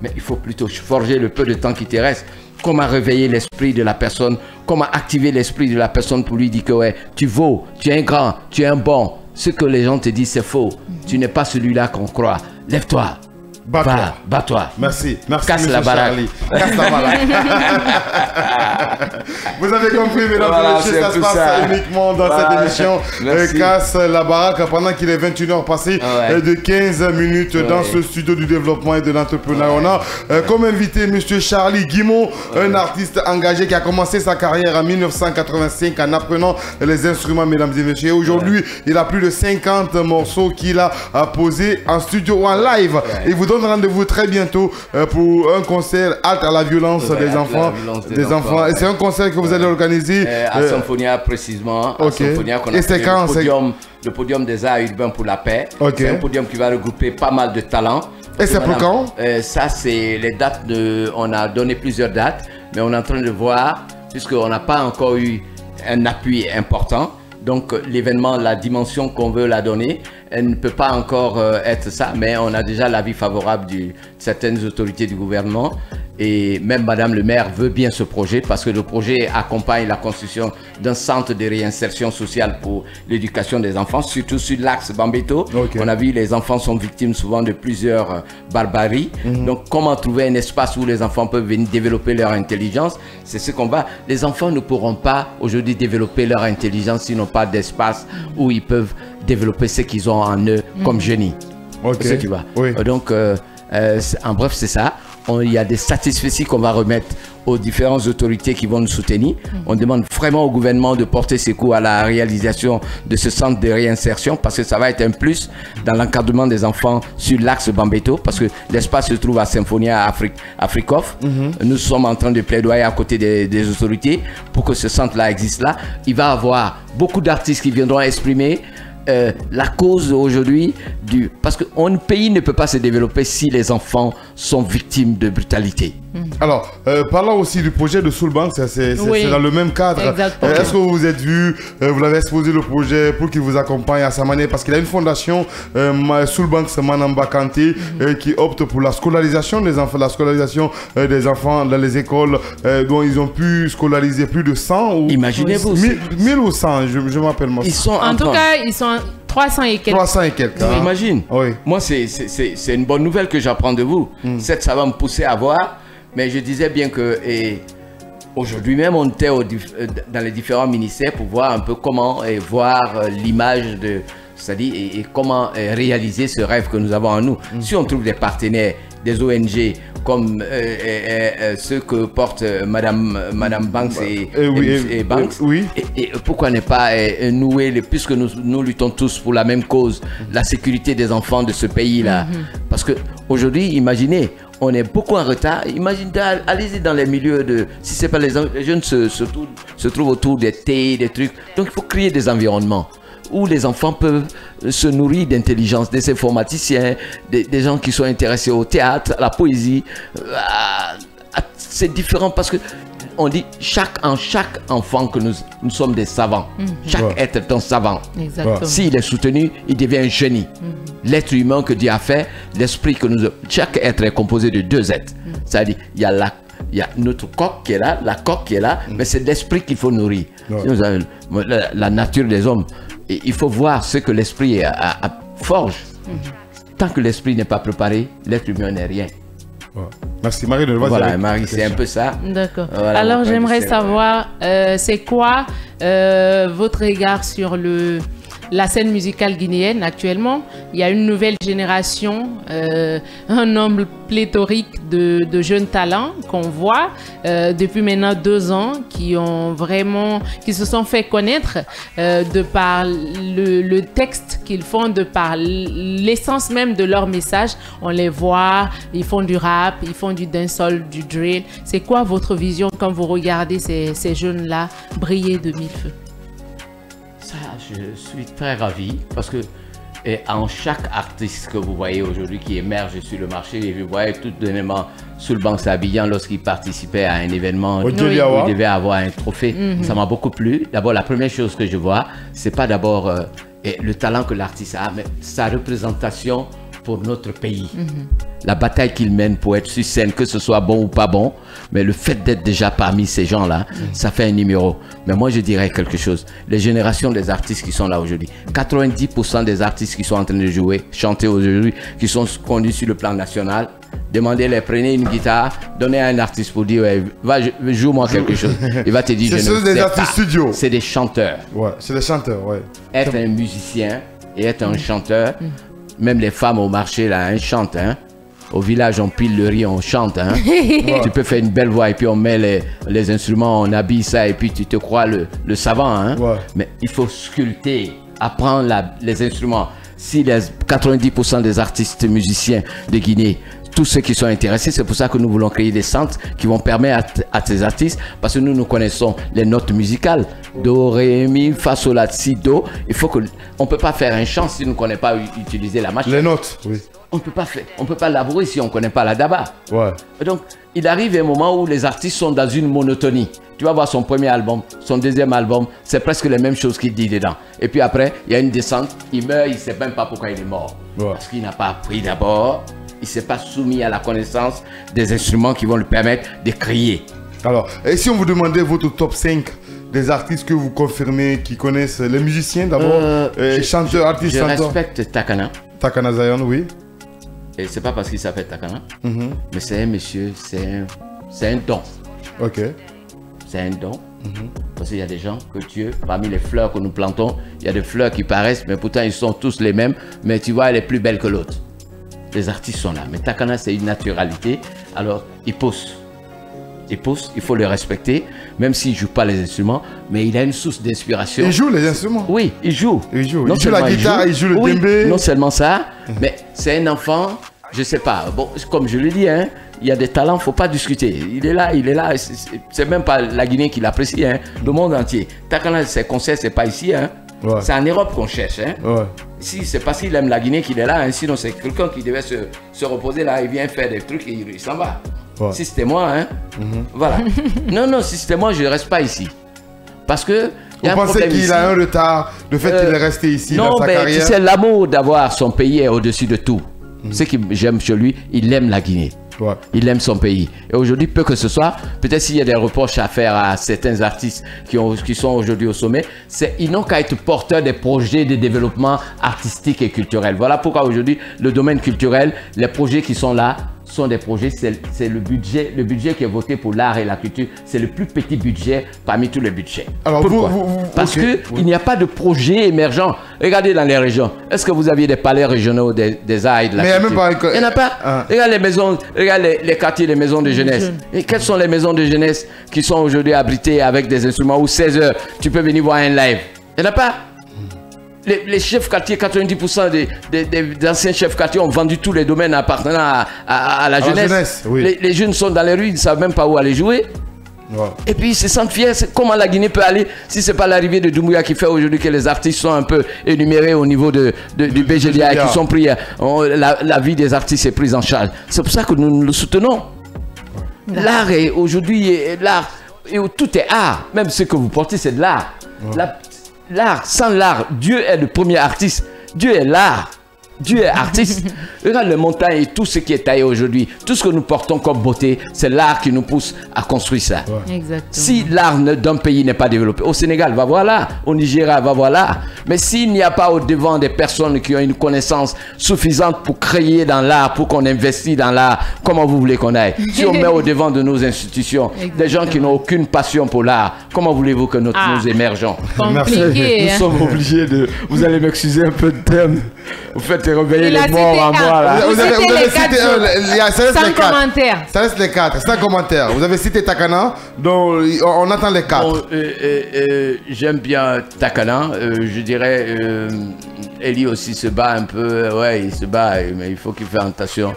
S6: Mais il faut plutôt forger le peu de temps qui te reste. Comment réveiller l'esprit de la personne, comment activer l'esprit de la personne pour lui dire que ouais, tu vaux, tu es un grand, tu es un bon. Ce que les gens te disent, c'est faux. Tu n'es pas celui-là qu'on croit. Lève-toi. Bats-toi.
S2: Merci.
S6: Casse la baraque.
S2: Casse la baraque. Vous avez compris, mesdames et messieurs, ça se passe uniquement dans cette émission. Casse la baraque pendant qu'il est 21h passé de 15 minutes dans ce studio du développement et de l'entrepreneuriat. On a comme invité M. Charlie Guimond, un artiste engagé qui a commencé sa carrière en 1985 en apprenant les instruments, mesdames et messieurs. Aujourd'hui, il a plus de 50 morceaux qu'il a posés en studio ou en live. Et vous donne rendez-vous très bientôt pour un concert Halte à la violence des enfants. Et c'est un concert que vous allez organiser
S6: à Symphonia précisément. À Symphonia, qu'on a le podium des arts urbains pour la paix. C'est un podium qui va regrouper pas mal de talents.
S2: Et c'est pour quand?
S6: Ça, c'est les dates on a donné plusieurs dates, mais on est en train de voir, puisqu'on n'a pas encore eu un appui important. Donc l'événement, la dimension qu'on veut la donner, elle ne peut pas encore être ça, mais on a déjà l'avis favorable de certaines autorités du gouvernement. Et même Madame le maire veut bien ce projet parce que le projet accompagne la construction d'un centre de réinsertion sociale pour l'éducation des enfants, surtout sur l'axe Bambeto. On a vu les enfants sont victimes souvent de plusieurs barbaries. Donc comment trouver un espace où les enfants peuvent venir développer leur intelligence, c'est ce qu'on va. Les enfants ne pourront pas aujourd'hui développer leur intelligence s'ils n'ont pas d'espace où ils peuvent développer ce qu'ils ont en eux comme génie. C'est ce qui va. Donc en bref, c'est ça. Il y a des satisfecits qu'on va remettre aux différentes autorités qui vont nous soutenir. On demande vraiment au gouvernement de porter ses coups à la réalisation de ce centre de réinsertion parce que ça va être un plus dans l'encadrement des enfants sur l'axe Bambeto parce que l'espace se trouve à Symphonia Afrikoff. Nous sommes en train de plaidoyer à côté des autorités pour que ce centre-là existe là. Il va y avoir beaucoup d'artistes qui viendront exprimer la cause aujourd'hui parce qu'un pays ne peut pas se développer si les enfants sont victimes de brutalité.
S2: Alors, parlons aussi du projet de Soulbank, c'est dans le même cadre. Est-ce que vous vous êtes vu, vous l'avez exposé le projet pour qu'il vous accompagne à sa manière parce qu'il a une fondation, Soulbank Manamba Kanté, qui opte pour la scolarisation des enfants, dans les écoles dont ils ont pu scolariser plus de 100 ou
S6: imaginez-vous
S2: 1000 ou 100, je m'appelle moi.
S5: En tout cas, ils sont 300 et quelques.
S2: 300 et quelques.
S6: Imagine. Moi, c'est une bonne nouvelle que j'apprends de vous. Ça va me pousser à voir. Mais je disais bien que aujourd'hui même, on était dans les différents ministères pour voir un peu comment voir l'image de, c'est-à-dire et comment réaliser ce rêve que nous avons en nous. Si on trouve des partenaires, des ONG comme ceux que porte Madame Banks et Banks, et pourquoi ne pas nouer, puisque nous luttons tous pour la même cause, la sécurité des enfants de ce pays-là. Parce que aujourd'hui, imaginez, on est beaucoup en retard. Imaginez, allez-y dans les milieux de... Si ce n'est pas les jeunes se trouvent autour des thés, des trucs. Donc, il faut créer des environnements où les enfants peuvent se nourrir d'intelligence, des informaticiens, des gens qui sont intéressés au théâtre, à la poésie. C'est différent parce que on dit chaque enfant que nous sommes des savants. Chaque être est un savant. S'il est soutenu, il devient un génie. L'être humain que Dieu a fait, l'esprit que chaque être est composé de deux êtres. C'est-à-dire, il y a notre coque qui est là, la coque qui est là, mais c'est l'esprit qu'il faut nourrir. La nature des hommes, et il faut voir ce que l'esprit forge. Tant que l'esprit n'est pas préparé, l'être humain n'est rien.
S2: Merci Marie.
S6: Voilà, Marie, c'est un peu ça.
S5: D'accord.
S6: Voilà,
S5: alors j'aimerais savoir, c'est quoi votre regard sur la scène musicale guinéenne actuellement? Il y a une nouvelle génération, un nombre pléthorique de jeunes talents qu'on voit depuis maintenant 2 ans qui se sont fait connaître de par le texte qu'ils font, de par l'essence même de leur message. On les voit, ils font du rap, ils font du dancehall, du drill. C'est quoi votre vision quand vous regardez ces jeunes-là briller de mille feux?
S6: Je suis très ravi parce que en chaque artiste que vous voyez aujourd'hui qui émerge sur le marché, et vous voyez tout dernièrement sous le banc s'habillant lorsqu'il participait à un événement où il devait avoir un trophée. Ça m'a beaucoup plu. D'abord, la première chose que je vois, c'est pas d'abord le talent que l'artiste a, mais sa représentation pour notre pays. La bataille qu'il mène pour être sur scène, que ce soit bon ou pas bon, mais le fait d'être déjà parmi ces gens-là, ça fait un numéro. Mais moi, je dirais quelque chose. Les générations des artistes qui sont là aujourd'hui, 90% des artistes qui sont en train de jouer, chanter aujourd'hui, qui sont connus sur le plan national, demandez-les, prenez une guitare, donnez à un artiste pour dire, ouais, joue-moi quelque chose. Il va te dire, je ne sais pas. Studio. C'est des chanteurs.
S2: Ouais, c'est des chanteurs, ouais.
S6: Être un musicien et être un chanteur, même les femmes au marché, là, elles chantent, hein. Au village, on pile le riz, on chante, hein. Tu peux faire une belle voix et puis on met les instruments, on habille ça et puis tu te crois le savant, hein. Mais il faut sculpter, apprendre les instruments. Si les 90% des artistes musiciens de Guinée, tous ceux qui sont intéressés, c'est pour ça que nous voulons créer des centres qui vont permettre à ces artistes, parce que nous connaissons les notes musicales, do, ré, mi, fa, sol, la, si, do. Il faut que, on peut pas faire un chant si on ne connaît pas utiliser la machine.
S2: Les notes, oui.
S6: On peut pas faire, on peut pas labourer si on ne connaît pas la daba. Et donc, il arrive un moment où les artistes sont dans une monotonie. Tu vas voir son premier album, son deuxième album, c'est presque les mêmes choses qu'il dit dedans. Et puis après, il y a une descente, il meurt, il ne sait même pas pourquoi il est mort. Parce qu'il n'a pas appris d'abord, il ne s'est pas soumis à la connaissance des instruments qui vont lui permettre de crier.
S2: Alors, et si on vous demandait votre top 5 des artistes que vous confirmez, qui connaissent les musiciens d'abord, chanteurs, artistes, chanteurs?
S6: Je respecte Takana.
S2: Takana Zion, oui.
S6: Et c'est pas parce qu'il s'appelle Takana, mais c'est un monsieur, c'est un don.
S2: Ok.
S6: C'est un don. Parce qu'il y a des gens que Dieu, parmi les fleurs que nous plantons, il y a des fleurs qui paraissent, mais pourtant ils sont tous les mêmes, mais tu vois, elle est plus belle que l'autre. Les artistes sont là, mais Takana c'est une naturalité, alors il pousse. Il pousse, il faut le respecter, même s'il ne joue pas les instruments, mais il a une source d'inspiration.
S2: Il joue les instruments?
S6: Oui, il joue.
S2: Il joue la guitare, il joue le djembé.
S6: Non seulement ça, mais c'est un enfant, je ne sais pas, bon, comme je le dis, hein, il y a des talents, il ne faut pas discuter. Il est là, c'est même pas la Guinée qui l'apprécie, hein, le monde entier. Takana, ses concerts, ce n'est pas ici, hein. C'est en Europe qu'on cherche. Hein. Si c'est parce qu'il aime la Guinée qu'il est là, hein, sinon c'est quelqu'un qui devait se reposer là, il vient faire des trucs et il s'en va. Si c'était moi, hein, voilà. Non, si c'était moi, je ne reste pas ici. Parce que...
S2: Vous pensez qu'il a un retard, le fait qu'il est resté ici dans sa carrière?
S6: Non, c'est l'amour d'avoir son pays est au-dessus de tout. Ce que j'aime chez lui, il aime la Guinée. Il aime son pays. Et aujourd'hui, peu que ce soit, peut-être s'il y a des reproches à faire à certains artistes qui sont aujourd'hui au sommet, ils n'ont qu'à être porteurs des projets de développement artistique et culturel. Voilà pourquoi aujourd'hui, le domaine culturel, les projets qui sont là, sont des projets, c'est le budget qui est voté pour l'art et la culture, c'est le plus petit budget parmi tous les budgets. Alors pourquoi? Parce qu'il n'y a pas de projet émergent. Regardez dans les régions, est-ce que vous aviez des palais régionaux des arts et de la culture? Il n'y en a pas. Regarde les maisons, regarde les quartiers, les maisons de jeunesse. Et quelles sont les maisons de jeunesse qui sont aujourd'hui abritées avec des instruments où 16 heures, tu peux venir voir un live? Il n'y en a pas. Les chefs quartiers, 90% des anciens chefs quartiers ont vendu tous les domaines appartenant à la jeunesse. Les jeunes sont dans les rues, ils ne savent même pas où aller jouer. Et puis ils se sentent fiers. Comment la Guinée peut aller si ce n'est pas l'arrivée de Doumbouya qui fait aujourd'hui que les artistes sont un peu énumérés au niveau du BGDA et qui sont pris. La vie des artistes est prise en charge. C'est pour ça que nous le soutenons. L'art est aujourd'hui, l'art, tout est art. Même ce que vous portez, c'est de l'art. L'art, sans l'art, Dieu est le premier artiste. Dieu est l'art. Dieu est artiste. Regarde les montagnes et tout ce qui est taillé aujourd'hui. Tout ce que nous portons comme beauté, c'est l'art qui nous pousse à construire ça.
S5: Ouais. Exactement.
S6: Si l'art d'un pays n'est pas développé, au Sénégal, va voir là. Au Nigeria, va voir là. Mais s'il n'y a pas au devant des personnes qui ont une connaissance suffisante pour créer dans l'art, pour qu'on investisse dans l'art, comment vous voulez qu'on aille? Si on met au devant de nos institutions des gens qui n'ont aucune passion pour l'art, comment voulez-vous que nous émergeons?
S5: Compliqué.
S6: Nous sommes obligés de... Vous allez m'excuser un peu de terme. Vous faites réveiller les morts à moi là.
S2: Vous avez cité
S5: sans commentaire.
S2: Ça reste les 4, sans commentaire. Vous avez cité Takana, donc on attend les 4.
S6: Bon, j'aime bien Takana. Je dirais, Eli aussi se bat un peu. Ouais, il se bat, mais il faut qu'il fasse attention.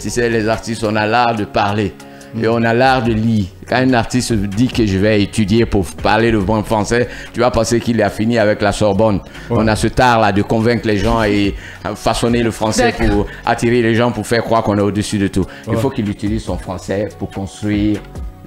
S6: Tu sais, les artistes, on a l'art de parler. Et on a l'art de lire. Quand un artiste dit que je vais étudier pour parler le bon français, tu vas penser qu'il a fini avec la Sorbonne. Ouais. On a ce art-là de convaincre les gens et façonner le français pour attirer les gens, pour faire croire qu'on est au-dessus de tout. Ouais. Il faut qu'il utilise son français pour construire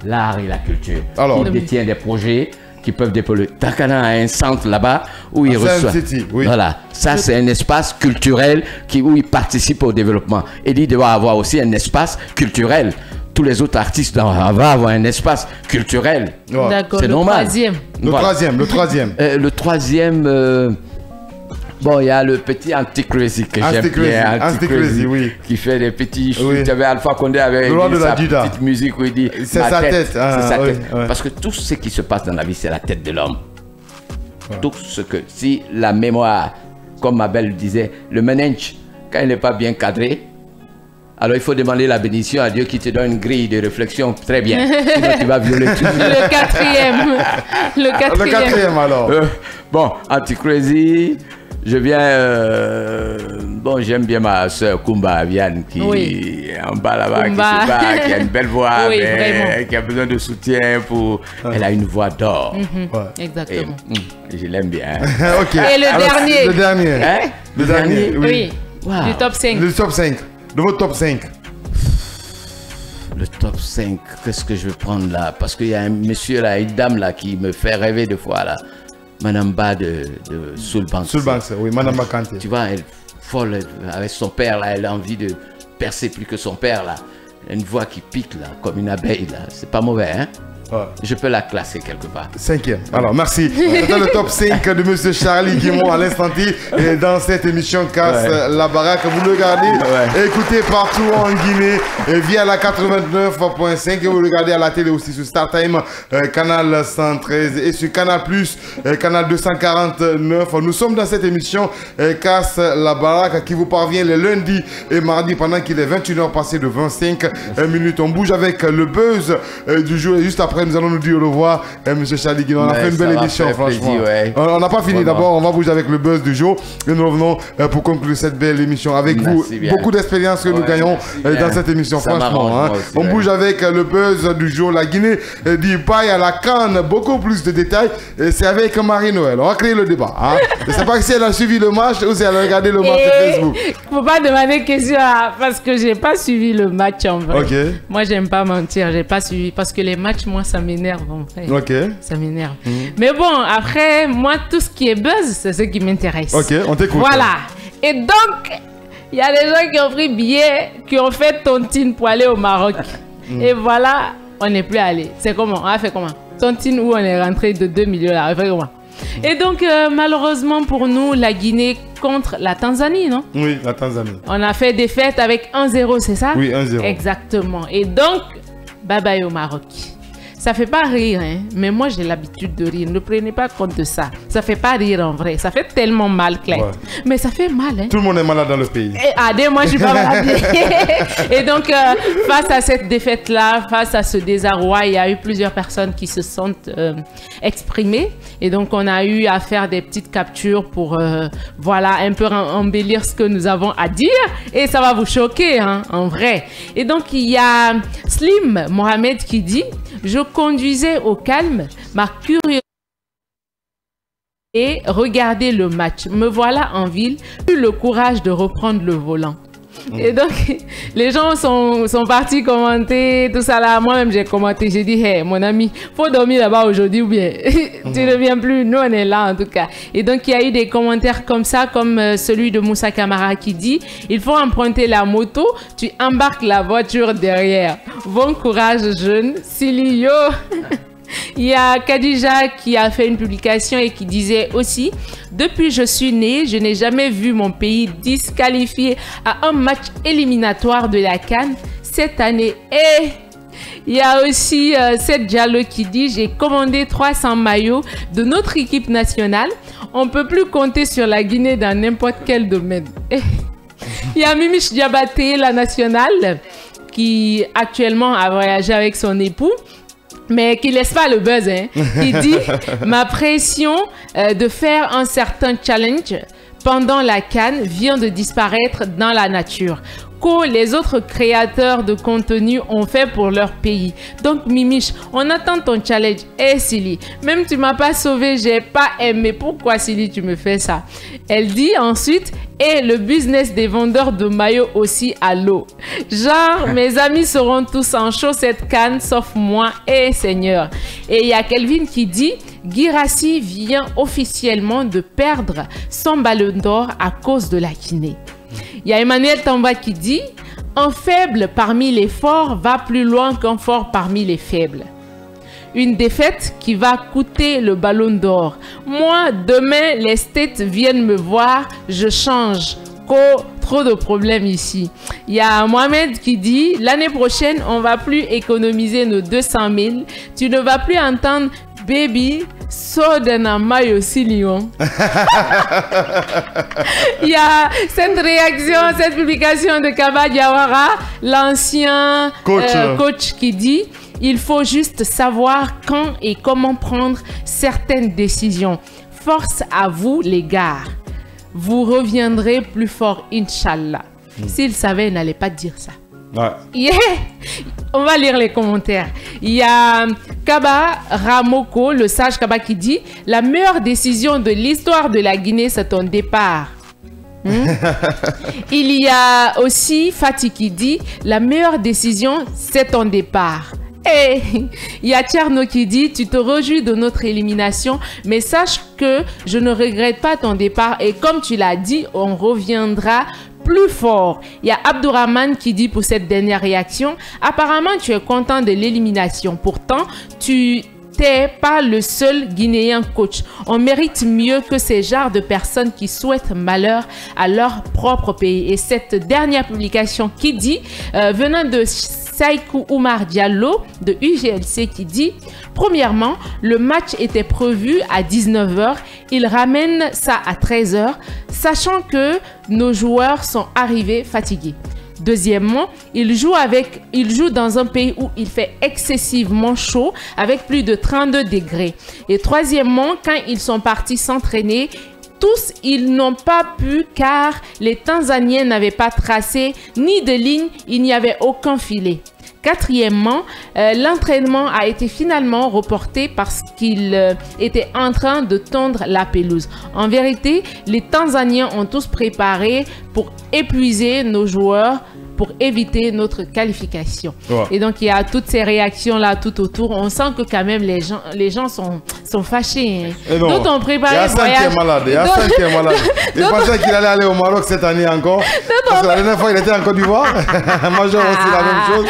S6: l'art et la culture. Alors, il détient des projets qui peuvent déployer. Takana a un centre là-bas où il reçoit. Oui. Voilà, ça c'est un espace culturel où il participe au développement. Et il doit avoir aussi un espace culturel. Tous les autres artistes vont avoir un espace culturel.
S5: Ouais. D'accord, c'est
S6: normal.
S2: Le troisième.
S6: Bon, il y a le petit Anti-Crazy que j'aime bien. Anti-Crazy, oui. Qui fait des petits chutes. Oui. Avec Alpha Condé avec sa petite musique où il dit
S2: c'est sa tête.
S6: C'est sa tête. Ouais. Parce que tout ce qui se passe dans la vie, c'est la tête de l'homme. Ouais. Tout ce que... Si la mémoire, comme ma belle disait, le ménage, quand il n'est pas bien cadré, alors il faut demander la bénédiction à Dieu qui te donne une grille de réflexion très bien. Sinon tu vas violer tout.
S5: Le quatrième.
S2: Le quatrième alors.
S6: Bon, Anti-Crazy, je viens... bon, j'aime bien ma soeur Kumba Viane qui est en bas là-bas, qui se bat, qui a une belle voix, mais qui a besoin de soutien pour... Elle a une voix d'or.
S5: Exactement.
S6: Et, je l'aime bien.
S2: Okay.
S5: Et le dernier.
S2: Le dernier.
S6: Hein?
S2: Le dernier,
S5: oui. Wow. Du top 5.
S2: Le top 5. De votre top 5.
S6: Le top 5, qu'est-ce que je vais prendre là? Parce qu'il y a un monsieur là, une dame là qui me fait rêver de fois là. Madame Ba de Soulbanks.
S2: Soulbanks, oui, Madame Ba Kanté.
S6: Tu vois, elle est folle avec son père là, elle a envie de percer plus que son père là. Une voix qui pique là, comme une abeille là. C'est pas mauvais, hein? Ouais. Je peux la classer quelque part.
S2: 5e. Alors, merci. C'était le top 5 de M. Charlie Guimond à l'instant T. Et dans cette émission Casse la baraque, vous le regardez, écoutez partout en Guinée via la 89.5 et vous le regardez à la télé aussi sur StarTime, canal 113 et sur Canal+, canal 249. Nous sommes dans cette émission Casse la baraque qui vous parvient les lundis et mardis pendant qu'il est 21h passé de 25 minutes. On bouge avec le buzz du jour et juste après nous allons nous dire au revoir. M. Charlie Guimond, on a fait une belle émission franchement. On n'a pas fini d'abord, on va bouger avec le buzz du jour et nous revenons pour conclure cette belle émission avec vous. Beaucoup d'expérience que nous gagnons dans cette émission franchement. On bouge avec le buzz du jour. La Guinée dit paille à la canne, beaucoup plus de détails. C'est avec Marie-Noël. On va créer le débat. Je ne sais pas si elle a suivi le match ou si elle a regardé le match sur Facebook.
S5: Il ne faut pas demander question parce que je n'ai pas suivi le match en vrai. Moi, j'aime pas mentir, j'ai pas suivi parce que les matchs, moi, ça m'énerve en fait. Ça m'énerve. Mais bon, après, moi, tout ce qui est buzz, c'est ce qui m'intéresse.
S2: On t'écoute.
S5: Voilà. Et donc, il y a des gens qui ont pris billet, qui ont fait tontine pour aller au Maroc. Et voilà, on n'est plus allé. C'est comment? On a fait comment? Tontine où on est rentré de 2 millions là. On a fait comment? Et donc, malheureusement pour nous, la Guinée contre la Tanzanie, non?
S2: Oui, la Tanzanie.
S5: On a fait des fêtes avec 1-0, c'est ça?
S2: Oui, 1-0.
S5: Exactement. Et donc, bye bye au Maroc. Ça fait pas rire, hein, mais moi j'ai l'habitude de rire. Ne prenez pas compte de ça. Ça fait pas rire en vrai. Ça fait tellement mal, Claire. Mais ça fait mal, hein.
S2: Tout le monde est malade dans le pays.
S5: Et, moi je suis pas malade. Et donc, face à cette défaite-là, face à ce désarroi, il y a eu plusieurs personnes qui se sont exprimées. Et donc, on a eu à faire des petites captures pour, voilà, un peu embellir ce que nous avons à dire. Et ça va vous choquer, hein, en vrai. Et donc, il y a Slim Mohamed qui dit... Je conduisais au calme, ma curiosité et regardais le match. Me voilà en ville, j'ai eu le courage de reprendre le volant. Et donc, les gens sont partis commenter, tout ça là. Moi-même, j'ai commenté. J'ai dit, hey, mon ami, faut dormir là-bas aujourd'hui ou bien tu ne viens plus. Nous, on est là en tout cas. Et donc, il y a eu des commentaires comme ça, comme celui de Moussa Kamara qui dit, il faut emprunter la moto, tu embarques la voiture derrière. Bon courage, jeune. Silio. Il y a Khadija qui a fait une publication et qui disait aussi « Depuis que je suis née, je n'ai jamais vu mon pays disqualifié à un match éliminatoire de la CAN cette année. » Et il y a aussi Seth Diallo qui dit « J'ai commandé 300 maillots de notre équipe nationale. On ne peut plus compter sur la Guinée dans n'importe quel domaine. » Il y a Mimiche Diabaté, la nationale, qui actuellement a voyagé avec son époux, mais qui laisse pas le buzz, hein. Qui dit ma pression de faire un certain challenge pendant la CAN vient de disparaître dans la nature que les autres créateurs de contenu ont fait pour leur pays. Donc Mimiche, on attend ton challenge. Eh Silly, même tu m'as pas sauvé, j'ai pas aimé. Pourquoi Silly tu me fais ça? Elle dit ensuite, et le business des vendeurs de maillots aussi à l'eau. Genre, mes amis seront tous en chaud cette CAN, sauf moi et Seigneur. Et il y a Kelvin qui dit, Guirassy vient officiellement de perdre son ballon d'or à cause de la Guinée. Il y a Emmanuel Tamba qui dit, un faible parmi les forts va plus loin qu'un fort parmi les faibles. Une défaite qui va coûter le ballon d'or. Moi, demain, les States viennent me voir, je change. Trop de problèmes ici. Il y a Mohamed qui dit, l'année prochaine, on va plus économiser nos 200 000. Tu ne vas plus entendre « Baby, Sodana Mayo Silion ». Il y a cette réaction, cette publication de Kaba Diawara, l'ancien coach qui dit, il faut juste savoir quand et comment prendre certaines décisions. Force à vous, les gars. Vous reviendrez plus fort, Inch'Allah. S'il savait, il n'allait pas dire ça.
S2: Ouais.
S5: Yeah. On va lire les commentaires. Il y a Kaba Ramoko, le sage Kaba, qui dit « La meilleure décision de l'histoire de la Guinée, c'est ton départ. » Il y a aussi Fatih qui dit « La meilleure décision, c'est ton départ. » Et il y a Tierno qui dit, tu te réjouis de notre élimination, mais sache que je ne regrette pas ton départ et comme tu l'as dit, on reviendra plus fort. Il y a Abdourahman qui dit pour cette dernière réaction, apparemment tu es content de l'élimination, pourtant tu t'es pas le seul Guinéen coach. On mérite mieux que ces genres de personnes qui souhaitent malheur à leur propre pays. Et cette dernière publication qui dit, venant de Saïkou Oumar Diallo de UGLC qui dit « Premièrement, le match était prévu à 19 h. Il ramène ça à 13 h, sachant que nos joueurs sont arrivés fatigués. Deuxièmement, il joue dans un pays où il fait excessivement chaud avec plus de 32 degrés. Et troisièmement, quand ils sont partis s'entraîner, tous, ils n'ont pas pu car les Tanzaniens n'avaient pas tracé ni de ligne, il n'y avait aucun filet. Quatrièmement, l'entraînement a été finalement reporté parce qu'il était en train de tondre la pelouse. En vérité, les Tanzaniens ont tous préparé pour épuiser nos joueurs pour éviter notre qualification. Ouais. Et donc, il y a toutes ces réactions-là tout autour. On sent que quand même, les gens sont fâchés. Hein. D'autres ont préparé le voyage.
S2: Il y a 5 qui est malade. Il pensait qu'il allait aller au Maroc cette année encore. Parce que la dernière fois, il était en Côte d'Ivoire. Major aussi la même chose.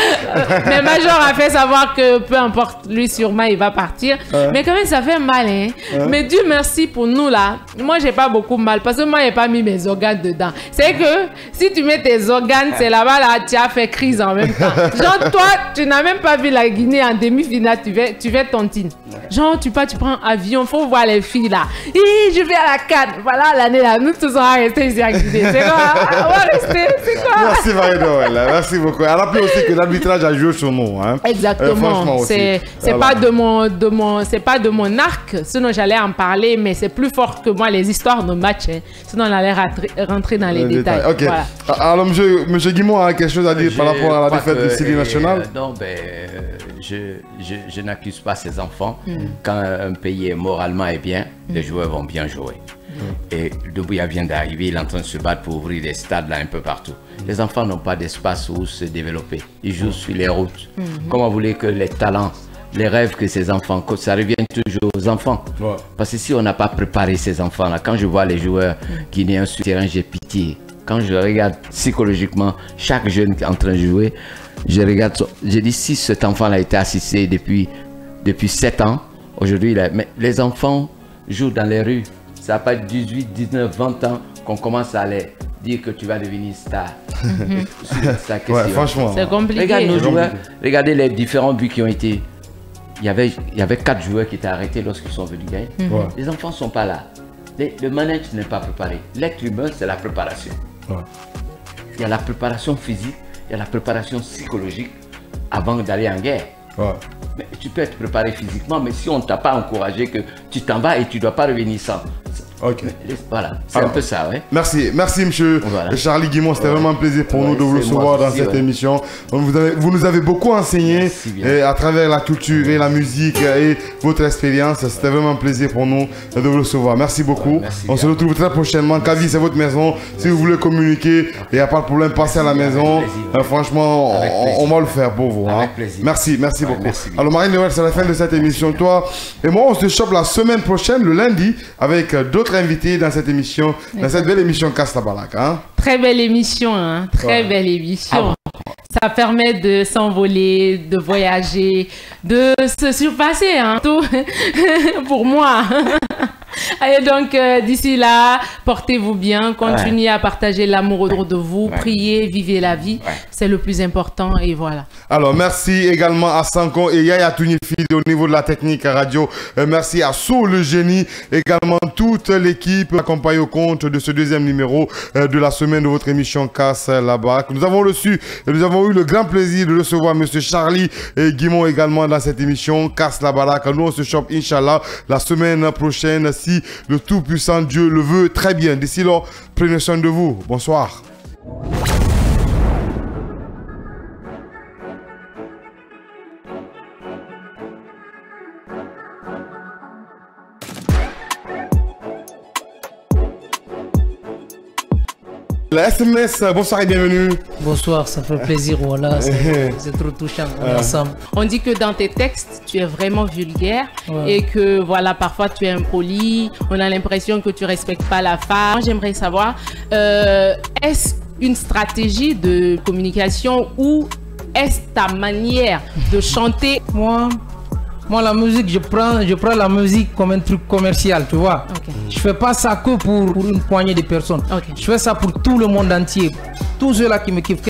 S5: Mais Major a fait savoir que peu importe, lui sûrement, il va partir. Mais quand même, ça fait mal. Hein. Mais Dieu merci pour nous là. Moi, j'ai pas beaucoup mal parce que moi, j'ai pas mis mes organes dedans. C'est que si tu mets tes organes, c'est là-bas. Là, tu as fait crise en même temps. Genre, toi, tu n'as même pas vu la Guinée en demi-finale, tu fais tontine. Genre, tu prends avion, faut voir les filles là. Je vais à la CAN. Voilà, l'année là, nous tous on va rester ici à Guinée. C'est quoi? On va rester, c'est quoi?
S2: Merci Marie-Noël, merci beaucoup. Elle rappelle aussi que l'arbitrage a joué sur nous. Hein.
S5: Exactement. C'est pas de mon arc, sinon j'allais en parler, mais c'est plus fort que moi les histoires de match. Hein. Sinon on allait rentrer dans les détails.
S2: Ok. Voilà. Alors, monsieur Guimond a quelque chose à dire par rapport à la défaite du Sili national?
S6: Non, je n'accuse pas ces enfants. Quand un pays est moralement bien, les joueurs vont bien jouer. Et Doumbouya vient d'arriver, il est en train de se battre pour ouvrir des stades là un peu partout. Les enfants n'ont pas d'espace où se développer. Ils jouent sur les routes. Comment vous voulez que les talents, les rêves que ces enfants, que ça revienne toujours aux enfants. Parce que si on n'a pas préparé ces enfants-là, quand je vois les joueurs guinéens sur le terrain, j'ai pitié. Quand je regarde psychologiquement chaque jeune qui est en train de jouer, je regarde, je dis si cet enfant-là a été assisté depuis 7 ans, aujourd'hui, mais les enfants jouent dans les rues. Ça n'a pas 18, 19, 20 ans qu'on commence à les dire que tu vas devenir star.
S2: Ouais, franchement.
S5: C'est compliqué.
S6: Regarde nos joueurs, regardez les différents buts qui ont été. Il y avait 4 joueurs qui étaient arrêtés lorsqu'ils sont venus gagner. Les enfants ne sont pas là. Le manager n'est pas préparé. L'être humain, c'est la préparation. Il y a la préparation physique, il y a la préparation psychologique avant d'aller en guerre. Mais tu peux être préparé physiquement, mais si on ne t'a pas encouragé que tu t'en vas et tu ne dois pas revenir sans. Voilà, c'est un peu ça.
S2: Merci, monsieur Charlie Guimond. C'était vraiment un plaisir pour nous de vous recevoir dans cette émission. Vous nous avez beaucoup enseigné à travers la culture et la musique et votre expérience. C'était vraiment un plaisir pour nous de vous recevoir. Merci beaucoup. On se retrouve très prochainement. Kavi, c'est votre maison. Si vous voulez communiquer, il n'y a pas de problème, passez à la maison. Franchement, on va le faire pour vous. Merci beaucoup. Alors Marie-Noël, c'est la fin de cette émission. Toi et moi, on se chope la semaine prochaine, le lundi, avec d'autres invités dans cette émission, dans cette belle émission Casse la Baraque.
S5: Très belle émission, très belle émission. Ça permet de s'envoler, de voyager, de se surpasser, tout pour moi. Allez donc, d'ici là, portez-vous bien, continuez à partager l'amour autour de vous, priez, vivez la vie, c'est le plus important et voilà.
S2: Alors, merci également à Sanko et Yaya Tounifid au niveau de la technique radio. Merci à Sou le génie, également toute l'équipe accompagnée au compte de ce deuxième numéro de la semaine de votre émission Casse la Baraque. Nous avons eu le grand plaisir de recevoir monsieur Charlie Guimond également dans cette émission Casse la Baraque. Nous on se chope Inch'Allah la semaine prochaine si le tout-puissant Dieu le veut. Très bien. D'ici là, prenez soin de vous. Bonsoir. La SMS, bonsoir et bienvenue.
S7: Bonsoir, ça fait plaisir, voilà, c'est trop touchant, on est ensemble.
S5: On dit que dans tes textes, tu es vraiment vulgaire et que voilà, parfois tu es impoli, on a l'impression que tu respectes pas la femme. J'aimerais savoir, est-ce une stratégie de communication ou est-ce ta manière de chanter?
S7: Moi, la musique, je prends la musique comme un truc commercial, tu vois. Je fais pas ça que pour une poignée de personnes. Je fais ça pour tout le monde entier. Tous ceux-là qui me kiffent.